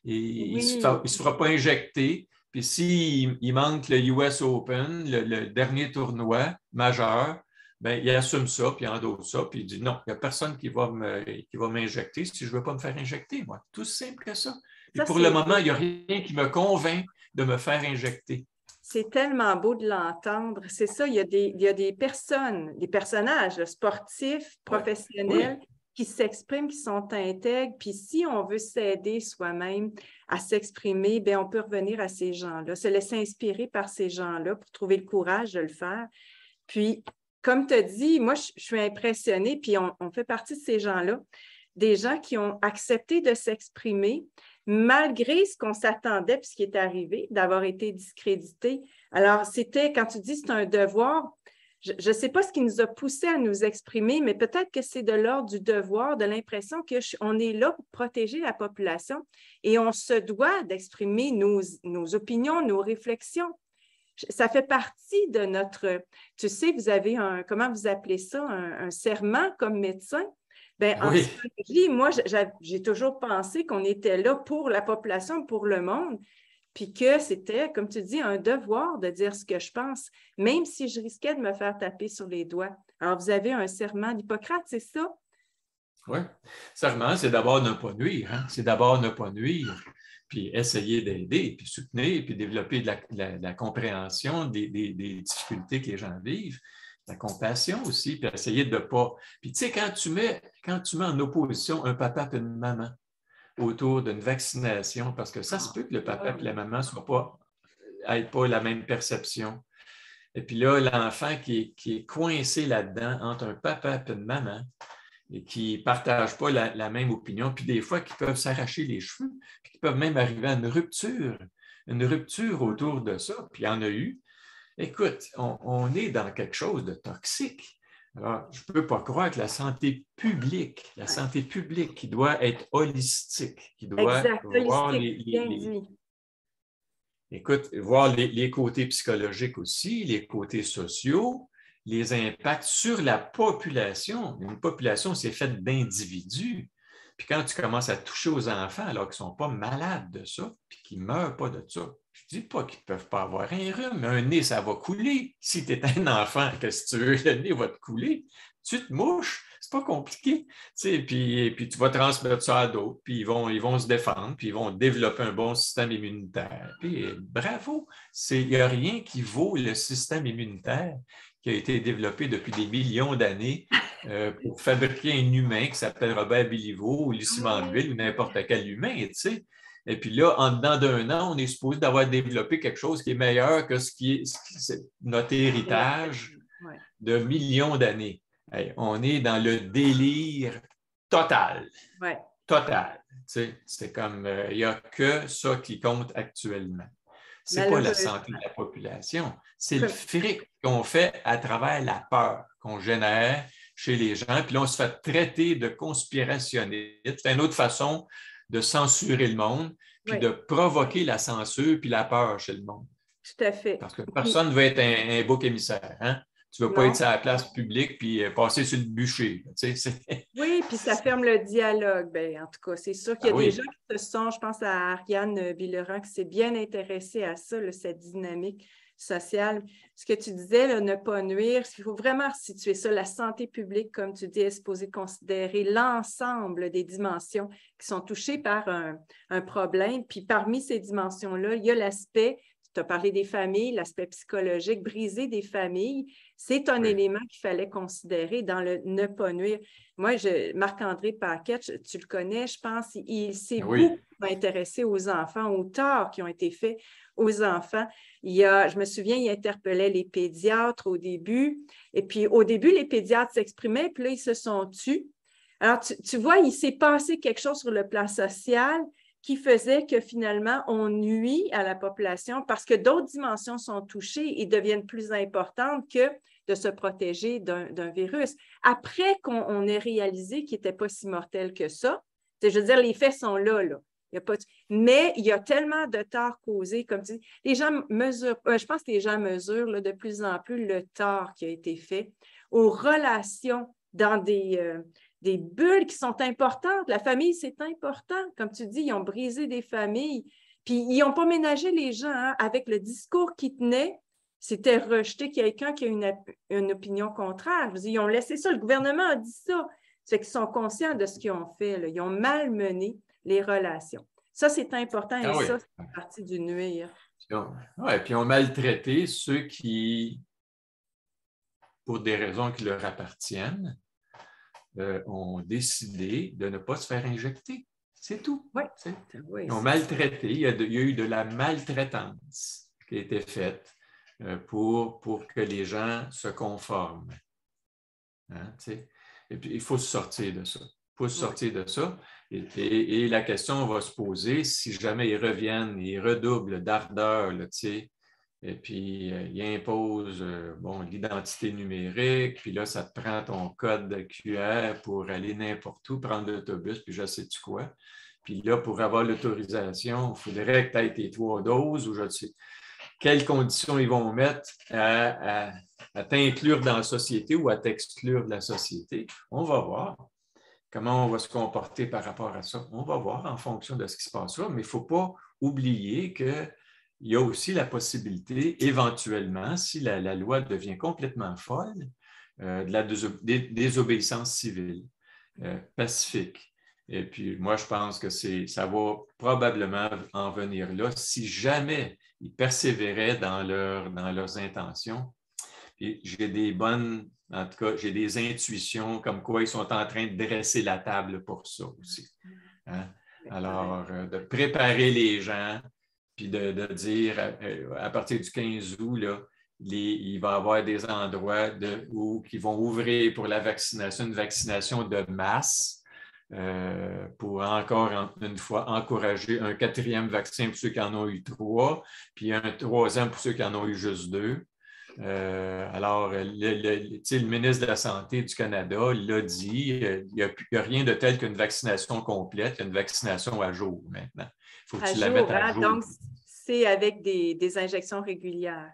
S2: il ne se fera pas injecter. Puis s'il manque le US Open, le dernier tournoi majeur, ben, il assume ça, puis il endosse ça, puis il dit non, il n'y a personne qui va m'injecter si je ne veux pas me faire injecter, moi. Tout simple que ça. Puis pour le moment, il n'y a rien qui me convainc de me faire injecter.
S1: C'est tellement beau de l'entendre. C'est ça, il y a des personnes, des personnages sportifs, professionnels qui s'expriment, qui sont intègres. Puis si on veut s'aider soi-même à s'exprimer, bien, on peut revenir à ces gens-là, se laisser inspirer par ces gens-là pour trouver le courage de le faire. Puis, comme tu as dit, moi, je suis impressionnée, puis on fait partie de ces gens-là. des gens qui ont accepté de s'exprimer malgré ce qu'on s'attendait, puis ce qui est arrivé, d'avoir été discrédité. Alors, c'était, quand tu dis c'est un devoir, je ne sais pas ce qui nous a poussé à nous exprimer, mais peut-être que c'est de l'ordre du devoir, de l'impression qu'on est là pour protéger la population et on se doit d'exprimer nos opinions, nos réflexions. Ça fait partie de notre, tu sais, vous avez comment vous appelez ça, un serment comme médecin. Bien, en
S2: Oui.
S1: psychologie, moi, j'ai toujours pensé qu'on était là pour la population, pour le monde, puis que c'était, comme tu dis, un devoir de dire ce que je pense, même si je risquais de me faire taper sur les doigts. Alors, vous avez un serment d'Hippocrate, c'est ça?
S2: Oui. Serment, c'est d'abord ne pas nuire. Hein? C'est d'abord ne pas nuire, puis essayer d'aider, puis soutenir, puis développer de la compréhension des difficultés que les gens vivent, la compassion aussi, puis essayer de ne pas... Puis tu sais, quand tu mets en opposition un papa et une maman autour d'une vaccination, parce que ça se peut que le papa et la maman n'aient pas la même perception. Et puis là, l'enfant qui est coincé là-dedans entre un papa et une maman, et qui ne partagent pas la même opinion, puis des fois qui peuvent s'arracher les cheveux, puis qui peuvent même arriver à une rupture autour de ça, puis il y en a eu. Écoute, on est dans quelque chose de toxique. Alors, je ne peux pas croire que la santé publique qui doit être holistique, qui doit voir voir les côtés psychologiques aussi, les côtés sociaux, les impacts sur la population. Une population, c'est faite d'individus. Puis quand tu commences à toucher aux enfants alors qu'ils ne sont pas malades de ça, puis qu'ils ne meurent pas de ça, je ne dis pas qu'ils ne peuvent pas avoir un rhume, mais un nez, ça va couler. Si tu es un enfant, que si tu veux, le nez va te couler, tu te mouches. C'est pas compliqué. Puis tu vas transmettre ça à d'autres, puis ils vont se défendre, puis ils vont développer un bon système immunitaire. Puis bravo, il n'y a rien qui vaut le système immunitaire qui a été développé depuis des millions d'années pour fabriquer un humain qui s'appelle Robert Béliveau ou Lucie Mandeville ou n'importe quel humain, tu sais. Et puis là, en dedans d'un an, on est supposé d'avoir développé quelque chose qui est meilleur que ce qui est notre héritage de millions d'années. Hey, on est dans le délire total.
S1: Ouais.
S2: Total. Tu sais, c'est comme, il n'y a que ça qui compte actuellement. Ce n'est pas la santé de la population, c'est le fric qu'on fait à travers la peur qu'on génère chez les gens. Puis là, on se fait traiter de conspirationniste. C'est une autre façon de censurer le monde, puis de provoquer la censure puis la peur chez le monde.
S1: Tout à fait.
S2: Parce que personne ne veut être un bouc émissaire. Hein? Tu ne veux pas être à la place publique puis passer sur le bûcher. Tu sais,
S1: oui, puis ça ferme le dialogue. Bien, en tout cas, c'est sûr qu'il y a des gens qui se sont, je pense à Ariane Billeran, qui s'est bien intéressée à ça, là, cette dynamique sociale. Ce que tu disais, là, ne pas nuire, il faut vraiment situer ça. La santé publique, comme tu dis, est supposée considérer l'ensemble des dimensions qui sont touchées par un problème. Puis parmi ces dimensions-là, il y a l'aspect, tu as parlé des familles, l'aspect psychologique, briser des familles. C'est un élément qu'il fallait considérer dans le ne pas nuire. Moi, Marc-André Paquette, tu le connais, je pense, il s'est beaucoup intéressé aux enfants, aux torts qui ont été faits aux enfants. Je me souviens, il interpellait les pédiatres au début. Et puis, au début, les pédiatres s'exprimaient, puis là, ils se sont tus. Alors, tu vois, il s'est passé quelque chose sur le plan social qui faisait que finalement, on nuit à la population parce que d'autres dimensions sont touchées et deviennent plus importantes que de se protéger d'un virus. Après qu'on ait réalisé qu'il n'était pas si mortel que ça, je veux dire, les faits sont là. Mais il y a tellement de tort causé, comme tu dis. Les gens mesurent, je pense que les gens mesurent là, de plus en plus le tort qui a été fait aux relations dans des bulles qui sont importantes. La famille, c'est important. Comme tu dis, ils ont brisé des familles. Puis, ils n'ont pas ménagé les gens hein, avec le discours qui tenait. C'était rejeter quelqu'un qui a une opinion contraire. Je veux dire, ils ont laissé ça. Le gouvernement a dit ça. C'est qu'ils sont conscients de ce qu'ils ont fait. Là. Ils ont malmené les relations. Ça, c'est important et ça, c'est partie du nuire.
S2: Oui, puis on maltraité ceux qui, pour des raisons qui leur appartiennent, ont décidé de ne pas se faire injecter. C'est tout. Ils ont maltraité. Il y a eu de la maltraitance qui a été faite pour que les gens se conforment. Hein, et puis, il faut se sortir de ça. faut se sortir de ça. Et la question va se poser, si jamais ils reviennent, ils redoublent d'ardeur, là, tu sais, et puis ils imposent l'identité numérique, puis là, ça te prend ton code QR pour aller n'importe où, prendre l'autobus, puis je sais-tu quoi. Puis là, pour avoir l'autorisation, il faudrait que tu aies tes 3 doses ou je sais quelles conditions ils vont mettre à t'inclure dans la société ou à t'exclure de la société. On va voir comment on va se comporter par rapport à ça. On va voir en fonction de ce qui se passera, mais il ne faut pas oublier qu'il y a aussi la possibilité, éventuellement, si la loi devient complètement folle, de la désobéissance civile, pacifique. Et puis, moi, je pense que ça va probablement en venir là si jamais ils persévéraient dans leurs intentions. Et en tout cas, j'ai des intuitions comme quoi ils sont en train de dresser la table pour ça aussi. Hein? Alors, de préparer les gens, puis de dire à partir du 15 août, là, il va y avoir des endroits qui vont ouvrir pour la vaccination, une vaccination de masse. Pour encore une fois encourager un 4e vaccin pour ceux qui en ont eu 3, puis un 3e pour ceux qui en ont eu juste 2. Alors, le ministre de la Santé du Canada l'a dit, il n'y a rien de tel qu'une vaccination complète, il y a une vaccination à jour maintenant. Il faut que tu la mettes à jour.
S1: Donc, c'est avec des injections régulières.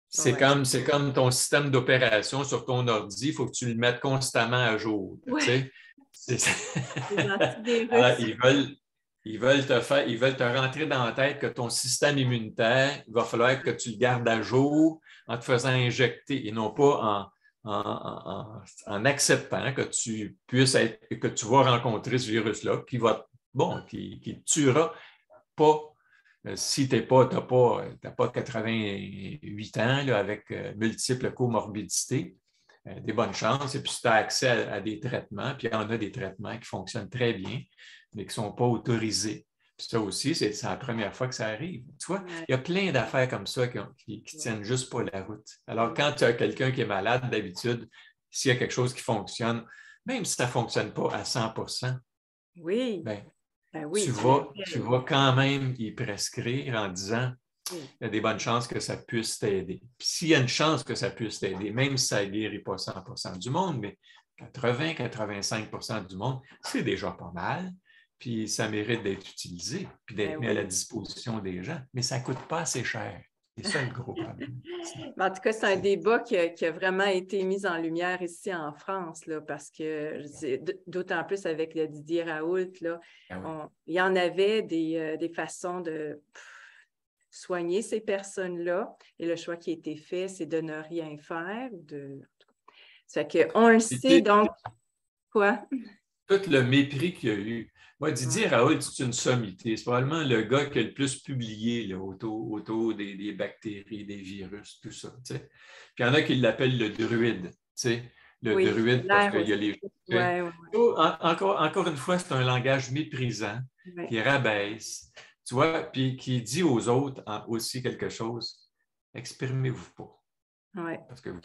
S2: C'est comme ton système d'opération sur ton ordi, il faut que tu le mettes constamment à jour. Ouais. Tu sais? Alors, ils veulent te rentrer dans la tête que ton système immunitaire, il va falloir que tu le gardes à jour en te faisant injecter et non pas en acceptant que tu vas rencontrer ce virus-là qui te tuera pas. Si tu n'as pas 88 ans là, avec multiples comorbidités, des bonnes chances. Et puis, si tu as accès à des traitements, puis il y en a des traitements qui fonctionnent très bien, mais qui ne sont pas autorisés. Puis ça aussi, c'est la première fois que ça arrive. Tu vois, il y a plein d'affaires comme ça qui tiennent juste pas la route. Alors, quand tu as quelqu'un qui est malade, d'habitude, s'il y a quelque chose qui fonctionne, même si ça ne fonctionne pas à 100%,
S1: oui.
S2: Tu vas quand même y prescrire en disant il y a des bonnes chances que ça puisse t'aider. Puis s'il y a une chance que ça puisse t'aider, même si ça ne guérit pas 100% du monde, mais 80-85% du monde, c'est déjà pas mal. Puis ça mérite d'être utilisé, puis d'être mis à la disposition des gens. Mais ça ne coûte pas assez cher. C'est ça le gros problème.
S1: En tout cas, c'est un débat qui a vraiment été mis en lumière ici en France, là, parce que d'autant plus avec le Didier Raoult, là, il y en avait des façons de soigner ces personnes-là. Et le choix qui a été fait, c'est de ne rien faire. Ça fait qu'on le sait, donc... Quoi?
S2: Tout le mépris qu'il y a eu. Moi, Didier Raoult, c'est une sommité. C'est probablement le gars qui a le plus publié là, autour des bactéries, des virus, tout ça. Tu sais. Puis il y en a qui l'appellent le druide. Tu sais. Le druide, parce qu'il y a les... Encore une fois, c'est un langage méprisant qui rabaisse. Tu vois, puis qui dit aux autres aussi quelque chose. Exprimez-vous pas.
S1: Ouais.
S2: Parce que vous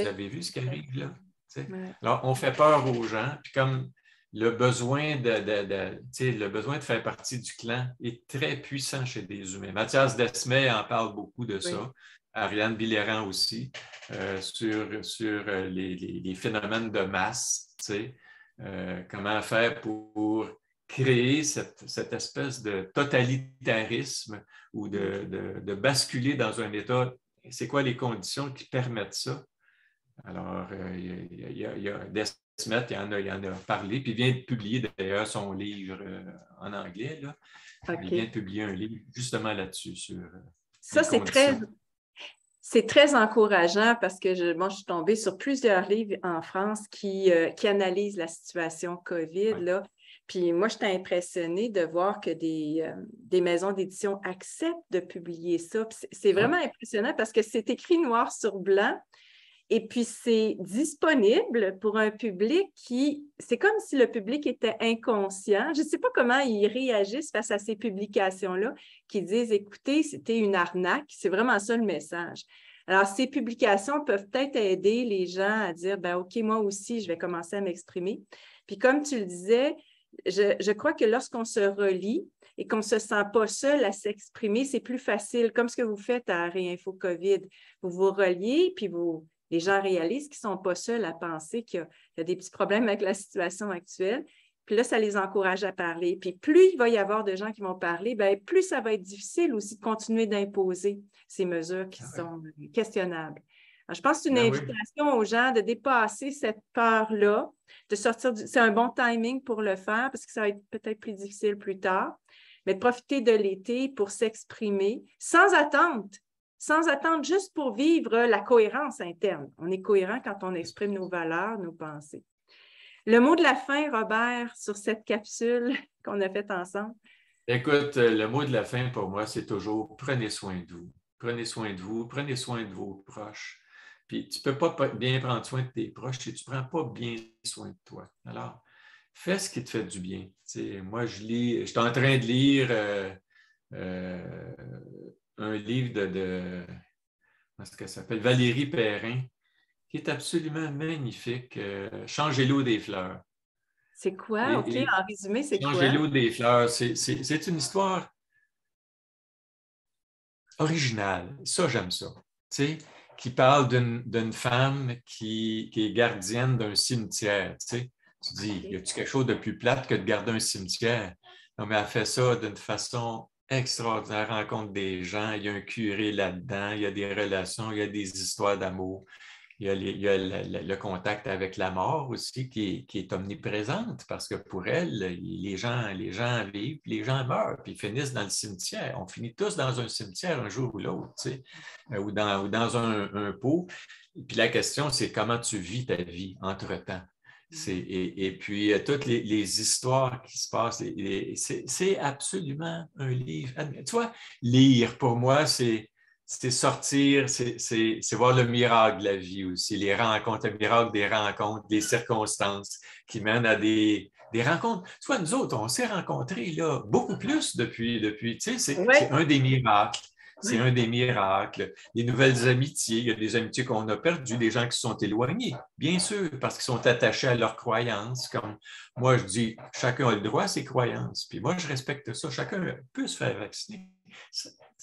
S2: avez vu ce qui arrive là. Tu sais. Alors, on fait peur aux gens, puis comme le besoin le besoin de faire partie du clan est très puissant chez des humains. Mathias Desmet en parle beaucoup de ça. Ariane Billéran aussi, sur les phénomènes de masse. Comment faire pour créer cette espèce de totalitarisme ou de basculer dans un état. C'est quoi les conditions qui permettent ça? Alors, il y a Desmet, il en a parlé, puis il vient de publier d'ailleurs son livre en anglais. Là. Il vient de publier un livre justement là-dessus.
S1: Ça, c'est très encourageant parce que je suis tombée sur plusieurs livres en France qui analysent la situation COVID. Là. Puis moi, j'étais impressionnée de voir que des maisons d'édition acceptent de publier ça. C'est vraiment impressionnant parce que c'est écrit noir sur blanc. Et puis, c'est disponible pour un public c'est comme si le public était inconscient. Je ne sais pas comment ils réagissent face à ces publications-là qui disent, écoutez, c'était une arnaque. C'est vraiment ça le message. Alors, ces publications peuvent peut-être aider les gens à dire, ben OK, moi aussi, je vais commencer à m'exprimer. Puis comme tu le disais, je crois que lorsqu'on se relie et qu'on ne se sent pas seul à s'exprimer, c'est plus facile, comme ce que vous faites à Réinfo COVID. Vous vous reliez, puis les gens réalisent qu'ils ne sont pas seuls à penser qu'il y a des petits problèmes avec la situation actuelle. Puis là, ça les encourage à parler. Puis plus il va y avoir de gens qui vont parler, bien, plus ça va être difficile aussi de continuer d'imposer ces mesures qui sont questionnables. Alors, je pense que c'est une invitation aux gens de dépasser cette peur-là, de sortir c'est un bon timing pour le faire parce que ça va être peut-être plus difficile plus tard, mais de profiter de l'été pour s'exprimer sans attente juste pour vivre la cohérence interne. On est cohérent quand on exprime nos valeurs, nos pensées. Le mot de la fin, Robert, sur cette capsule qu'on a faite ensemble?
S2: Écoute, le mot de la fin pour moi, c'est toujours prenez soin de vous. Prenez soin de vous, prenez soin de vos proches. Puis tu ne peux pas bien prendre soin de tes proches si tu ne prends pas bien soin de toi. Alors, fais ce qui te fait du bien. T'sais, moi, je suis en train de lire un livre comment est-ce qu'elle s'appelle? Valérie Perrin, qui est absolument magnifique. Changer l'eau des fleurs.
S1: C'est quoi? OK, en résumé, c'est quoi?
S2: Changer l'eau des fleurs, c'est une histoire originale. Ça, j'aime ça. Tu sais, qui parle d'une femme qui est gardienne d'un cimetière. Tu sais. Tu dis, y a-t-il quelque chose de plus plate que de garder un cimetière? Non, mais elle fait ça d'une façon extraordinaire, elle rencontre des gens, il y a un curé là-dedans, il y a des relations, il y a des histoires d'amour. Il y a le contact avec la mort aussi qui est omniprésente parce que pour elle, les gens vivent, les gens meurent, puis ils finissent dans le cimetière. On finit tous dans un cimetière un jour ou l'autre, tu sais, ou dans un pot. Puis la question, c'est comment tu vis ta vie entre-temps. Et puis, toutes les histoires qui se passent, c'est absolument un livre. Tu vois, lire, pour moi, c'est sortir, c'est voir le miracle de la vie aussi, les rencontres, le miracle des rencontres, des circonstances qui mènent à des rencontres. Tu vois, nous autres, on s'est rencontrés là, beaucoup plus depuis tu sais, c'est un des miracles. C'est un des miracles. Les nouvelles amitiés, il y a des amitiés qu'on a perdues, des gens qui se sont éloignés, bien sûr, parce qu'ils sont attachés à leurs croyances. Comme moi, je dis, chacun a le droit à ses croyances. Puis moi, je respecte ça. Chacun peut se faire vacciner.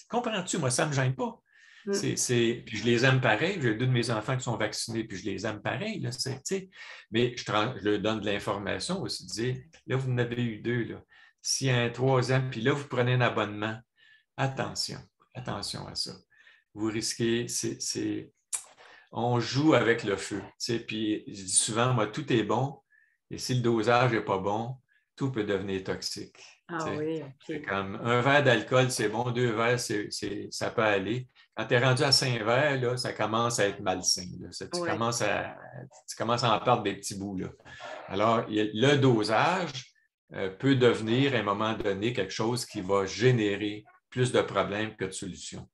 S2: Comprends-tu? Moi, ça ne me gêne pas. Puis je les aime pareil. J'ai 2 de mes enfants qui sont vaccinés, puis je les aime pareil. Là, mais je leur donne de l'information aussi. Dire, là, vous en avez eu 2. Là. S'il y a un 3e, puis là, vous prenez un abonnement, attention à ça. Vous risquez, on joue avec le feu. Puis je dis souvent, moi, tout est bon, et si le dosage n'est pas bon, tout peut devenir toxique.
S1: Oui,
S2: c'est comme un verre d'alcool, c'est bon, 2 verres, ça peut aller. Quand tu es rendu à 5 verres, là, ça commence à être malsain. Tu commences à en perdre des petits bouts. Là. Alors, le dosage peut devenir, à un moment donné, quelque chose qui va générer plus de problèmes que de solutions.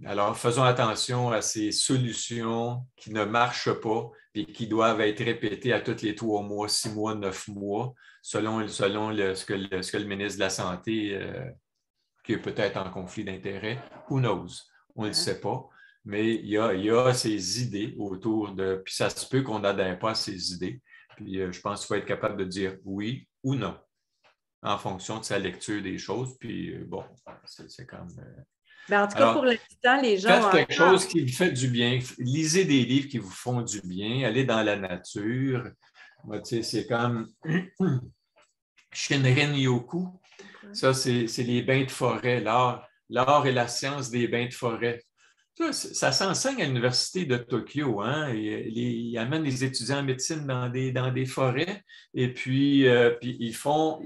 S2: Alors, faisons attention à ces solutions qui ne marchent pas et qui doivent être répétées à tous les 3 mois, 6 mois, 9 mois, selon ce que le ministre de la Santé, qui est peut-être en conflit d'intérêts, who knows? On ne le sait pas. Mais il y a ces idées autour de... Puis ça se peut qu'on n'adhère pas à ces idées. Puis je pense qu'il faut être capable de dire oui ou non en fonction de sa lecture des choses. Puis bon, c'est comme...
S1: en tout cas, pour l'instant, les gens...
S2: Faites quelque chose qui vous fait du bien. Lisez des livres qui vous font du bien. Allez dans la nature. Moi, tu sais, c'est comme Shinrin Yoku. Ça, c'est les bains de forêt, l'art et la science des bains de forêt. Ça s'enseigne à l'Université de Tokyo. Hein? Ils amènent les étudiants en médecine dans des forêts et puis ils font...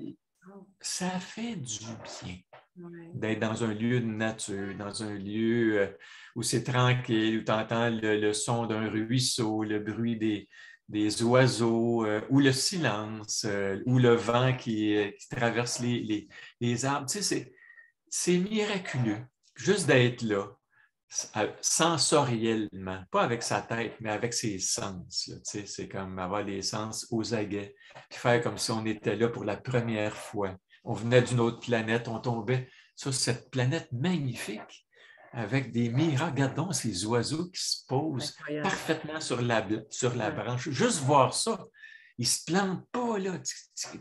S2: Ça fait du bien d'être dans un lieu de nature, dans un lieu où c'est tranquille, où tu entends le son d'un ruisseau, le bruit des oiseaux, ou le silence, ou le vent qui traverse les arbres. Tu sais, c'est miraculeux, juste d'être là, sensoriellement, pas avec sa tête, mais avec ses sens. Là, tu sais, c'est comme avoir les sens aux aguets, puis faire comme si on était là pour la première fois. On venait d'une autre planète, on tombait sur cette planète magnifique avec des miracles. Regarde donc ces oiseaux qui se posent parfaitement sur la branche. Juste voir ça. Ils ne se plantent pas, là.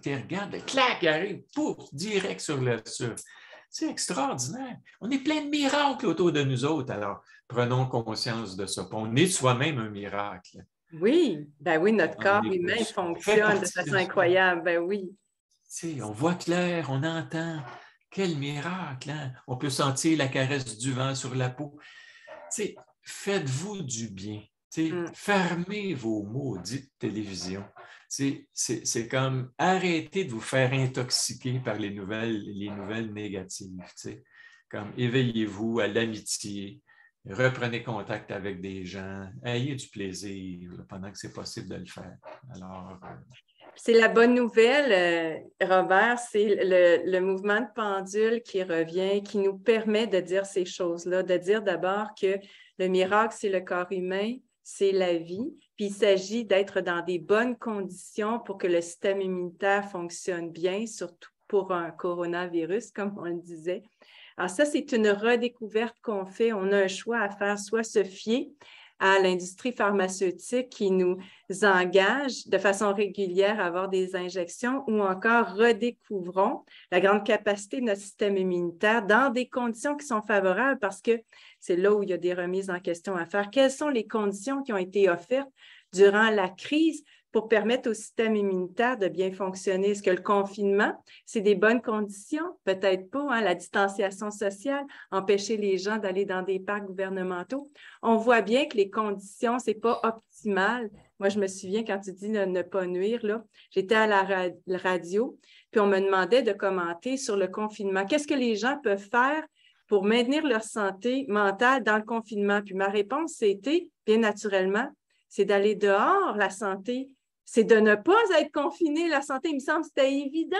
S2: Tu regardes, clac, ils arrivent, pouf, direct sur le sur. C'est extraordinaire. On est plein de miracles autour de nous autres. Alors, prenons conscience de ça. On est soi-même un miracle.
S1: Oui, ben oui, notre corps humain fonctionne de façon incroyable. Ben oui.
S2: On voit clair, on entend. Quel miracle, hein? On peut sentir la caresse du vent sur la peau. Faites-vous du bien. Fermez vos maudites télévisions. C'est comme arrêtez de vous faire intoxiquer par les nouvelles négatives. Comme éveillez-vous à l'amitié, reprenez contact avec des gens, ayez du plaisir pendant que c'est possible de le faire. Alors,
S1: c'est la bonne nouvelle, Robert, c'est le mouvement de pendule qui revient, qui nous permet de dire ces choses-là, de dire d'abord que le miracle, c'est le corps humain, c'est la vie, puis il s'agit d'être dans des bonnes conditions pour que le système immunitaire fonctionne bien, surtout pour un coronavirus, comme on le disait. Alors ça, c'est une redécouverte qu'on fait. On a un choix à faire, soit se fier à l'industrie pharmaceutique qui nous engage de façon régulière à avoir des injections ou encore redécouvrons la grande capacité de notre système immunitaire dans des conditions qui sont favorables parce que c'est là où il y a des remises en question à faire. Quelles sont les conditions qui ont été offertes durant la crise pour permettre au système immunitaire de bien fonctionner? Est-ce que le confinement, c'est des bonnes conditions? Peut-être pas, hein? La distanciation sociale, empêcher les gens d'aller dans des parcs gouvernementaux. On voit bien que les conditions, c'est pas optimal. Moi, je me souviens quand tu dis ne pas nuire, là, j'étais à la radio, puis on me demandait de commenter sur le confinement. Qu'est-ce que les gens peuvent faire pour maintenir leur santé mentale dans le confinement? Puis ma réponse, c'était, bien naturellement, c'est d'aller dehors, la santé. C'est de ne pas être confiné, la santé. Il me semble que c'était évident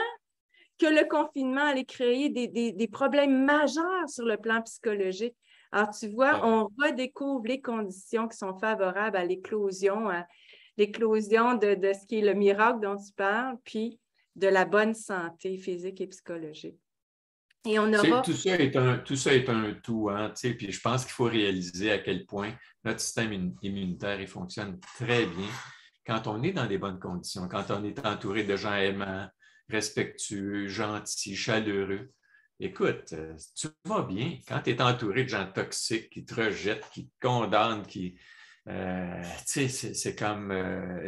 S1: que le confinement allait créer des problèmes majeurs sur le plan psychologique. Alors, tu vois, on redécouvre les conditions qui sont favorables à l'éclosion de ce qui est le miracle dont tu parles, puis de la bonne santé physique et psychologique. Et on aura...
S2: Tout ça est un tout, hein, puis je pense qu'il faut réaliser à quel point notre système immunitaire il fonctionne très bien quand on est dans des bonnes conditions, quand on est entouré de gens aimants, respectueux, gentils, chaleureux. Écoute, tu vas bien quand tu es entouré de gens toxiques qui te rejettent, qui te condamnent, c'est comme,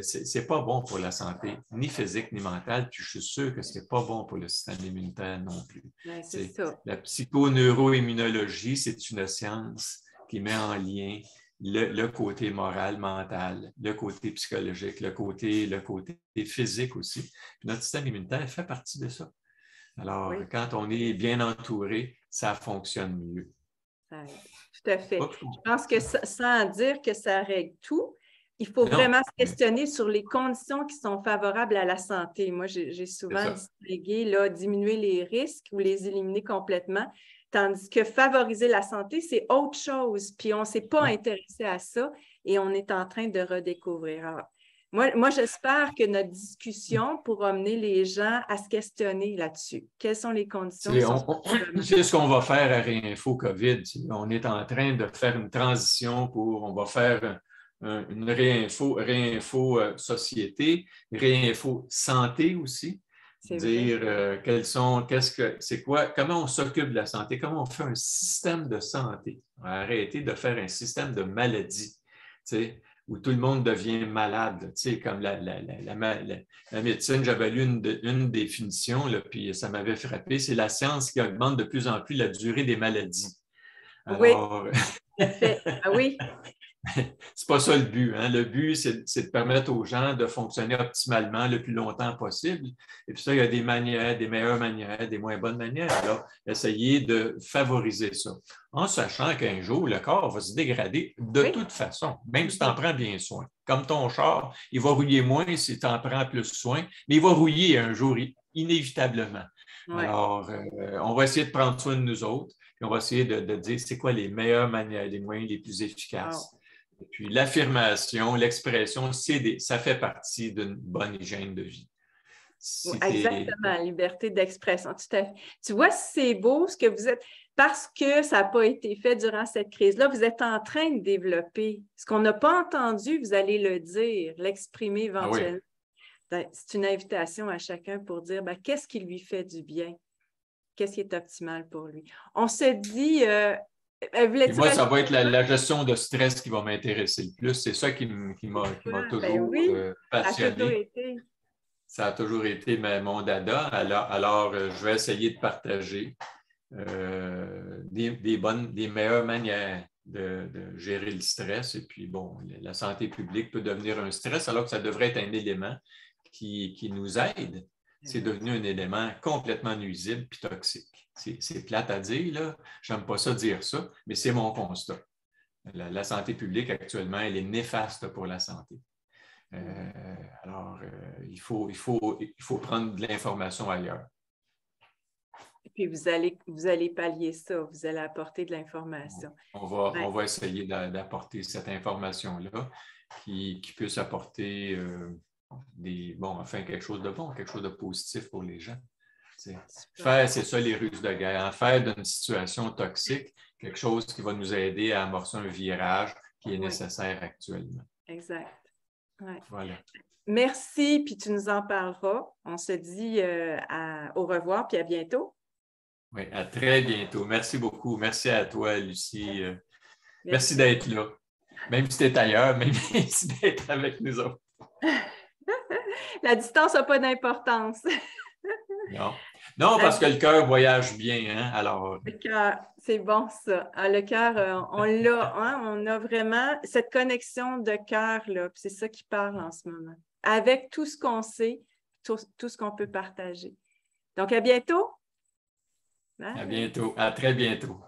S2: c'est pas bon pour la santé, ni physique, ni mentale, puis je suis sûr que c'est pas bon pour le système immunitaire non plus.
S1: Ouais, c'est ça.
S2: La psychoneuroimmunologie, c'est une science qui met en lien le côté moral, mental, le côté psychologique, le côté physique aussi. Puis notre système immunitaire fait partie de ça. Alors, quand on est bien entouré, ça fonctionne mieux.
S1: Tout à fait. Je pense que sans dire que ça règle tout, il faut vraiment se questionner sur les conditions qui sont favorables à la santé. Moi, j'ai souvent distingué diminuer les risques ou les éliminer complètement, tandis que favoriser la santé, c'est autre chose. Puis on ne s'est pas intéressé à ça et on est en train de redécouvrir. Alors, moi, j'espère que notre discussion pourra amener les gens à se questionner là-dessus. Quelles sont les conditions?
S2: C'est ce qu'on va faire à Réinfo COVID. On est en train de faire une transition on va faire une réinfo société, réinfo santé aussi. Dire comment on s'occupe de la santé, comment on fait un système de santé. On va arrêter de faire un système de maladie. Où tout le monde devient malade. Comme la médecine, j'avais lu une définition, là, puis ça m'avait frappé, c'est la science qui augmente de plus en plus la durée des maladies. Alors,
S1: oui.
S2: C'est pas ça le but. Hein? Le but, c'est de permettre aux gens de fonctionner optimalement le plus longtemps possible. Et puis ça, il y a des manières, des meilleures manières, des moins bonnes manières. Alors, essayez de favoriser ça. En sachant qu'un jour, le corps va se dégrader de toute façon, même si tu en prends bien soin. Comme ton char, il va rouiller moins si tu en prends plus soin, mais il va rouiller un jour inévitablement. Alors, on va essayer de prendre soin de nous autres, puis on va essayer de dire c'est quoi les meilleures manières, les moyens les plus efficaces. Et puis l'affirmation, l'expression, ça fait partie d'une bonne hygiène de vie.
S1: Exactement, liberté d'expression. Tu vois, c'est beau ce que vous êtes. parce que ça n'a pas été fait durant cette crise-là, vous êtes en train de développer. Ce qu'on n'a pas entendu, vous allez le dire, l'exprimer éventuellement. Ah oui. C'est une invitation à chacun pour dire qu'est-ce qui lui fait du bien? Qu'est-ce qui est optimal pour lui? On se dit...
S2: moi, ça va être la gestion de stress qui va m'intéresser le plus. C'est ça qui m'a toujours passionné. Ça a toujours été mon dada. Alors, je vais essayer de partager des meilleures manières de gérer le stress. Et puis, bon, la santé publique peut devenir un stress alors que ça devrait être un élément qui nous aide. C'est devenu un élément complètement nuisible puis toxique. C'est plate à dire, là. J'aime pas ça dire ça, mais c'est mon constat. La santé publique, actuellement, elle est néfaste pour la santé. Alors, il faut prendre de l'information ailleurs.
S1: Et puis, vous allez pallier ça, vous allez apporter de l'information.
S2: On va essayer d'apporter cette information-là qui puisse apporter quelque chose de bon, quelque chose de positif pour les gens. C'est ça les ruses de guerre. Faire d'une situation toxique quelque chose qui va nous aider à amorcer un virage qui est nécessaire actuellement.
S1: Exact. Ouais.
S2: Voilà.
S1: Merci, puis tu nous en parleras. On se dit au revoir, puis à bientôt.
S2: Oui, à très bientôt. Merci beaucoup. Merci à toi, Lucie. Merci d'être là. Même si tu es ailleurs, même si d'être avec nous autres.
S1: La distance n'a pas d'importance.
S2: Non, parce que le cœur voyage bien. Hein? Alors...
S1: Le cœur, c'est bon ça. Le cœur, on l'a, hein? On a vraiment cette connexion de cœur, là. C'est ça qui parle en ce moment. Avec tout ce qu'on sait, tout ce qu'on peut partager. Donc, à bientôt.
S2: Bye. À bientôt. À très bientôt.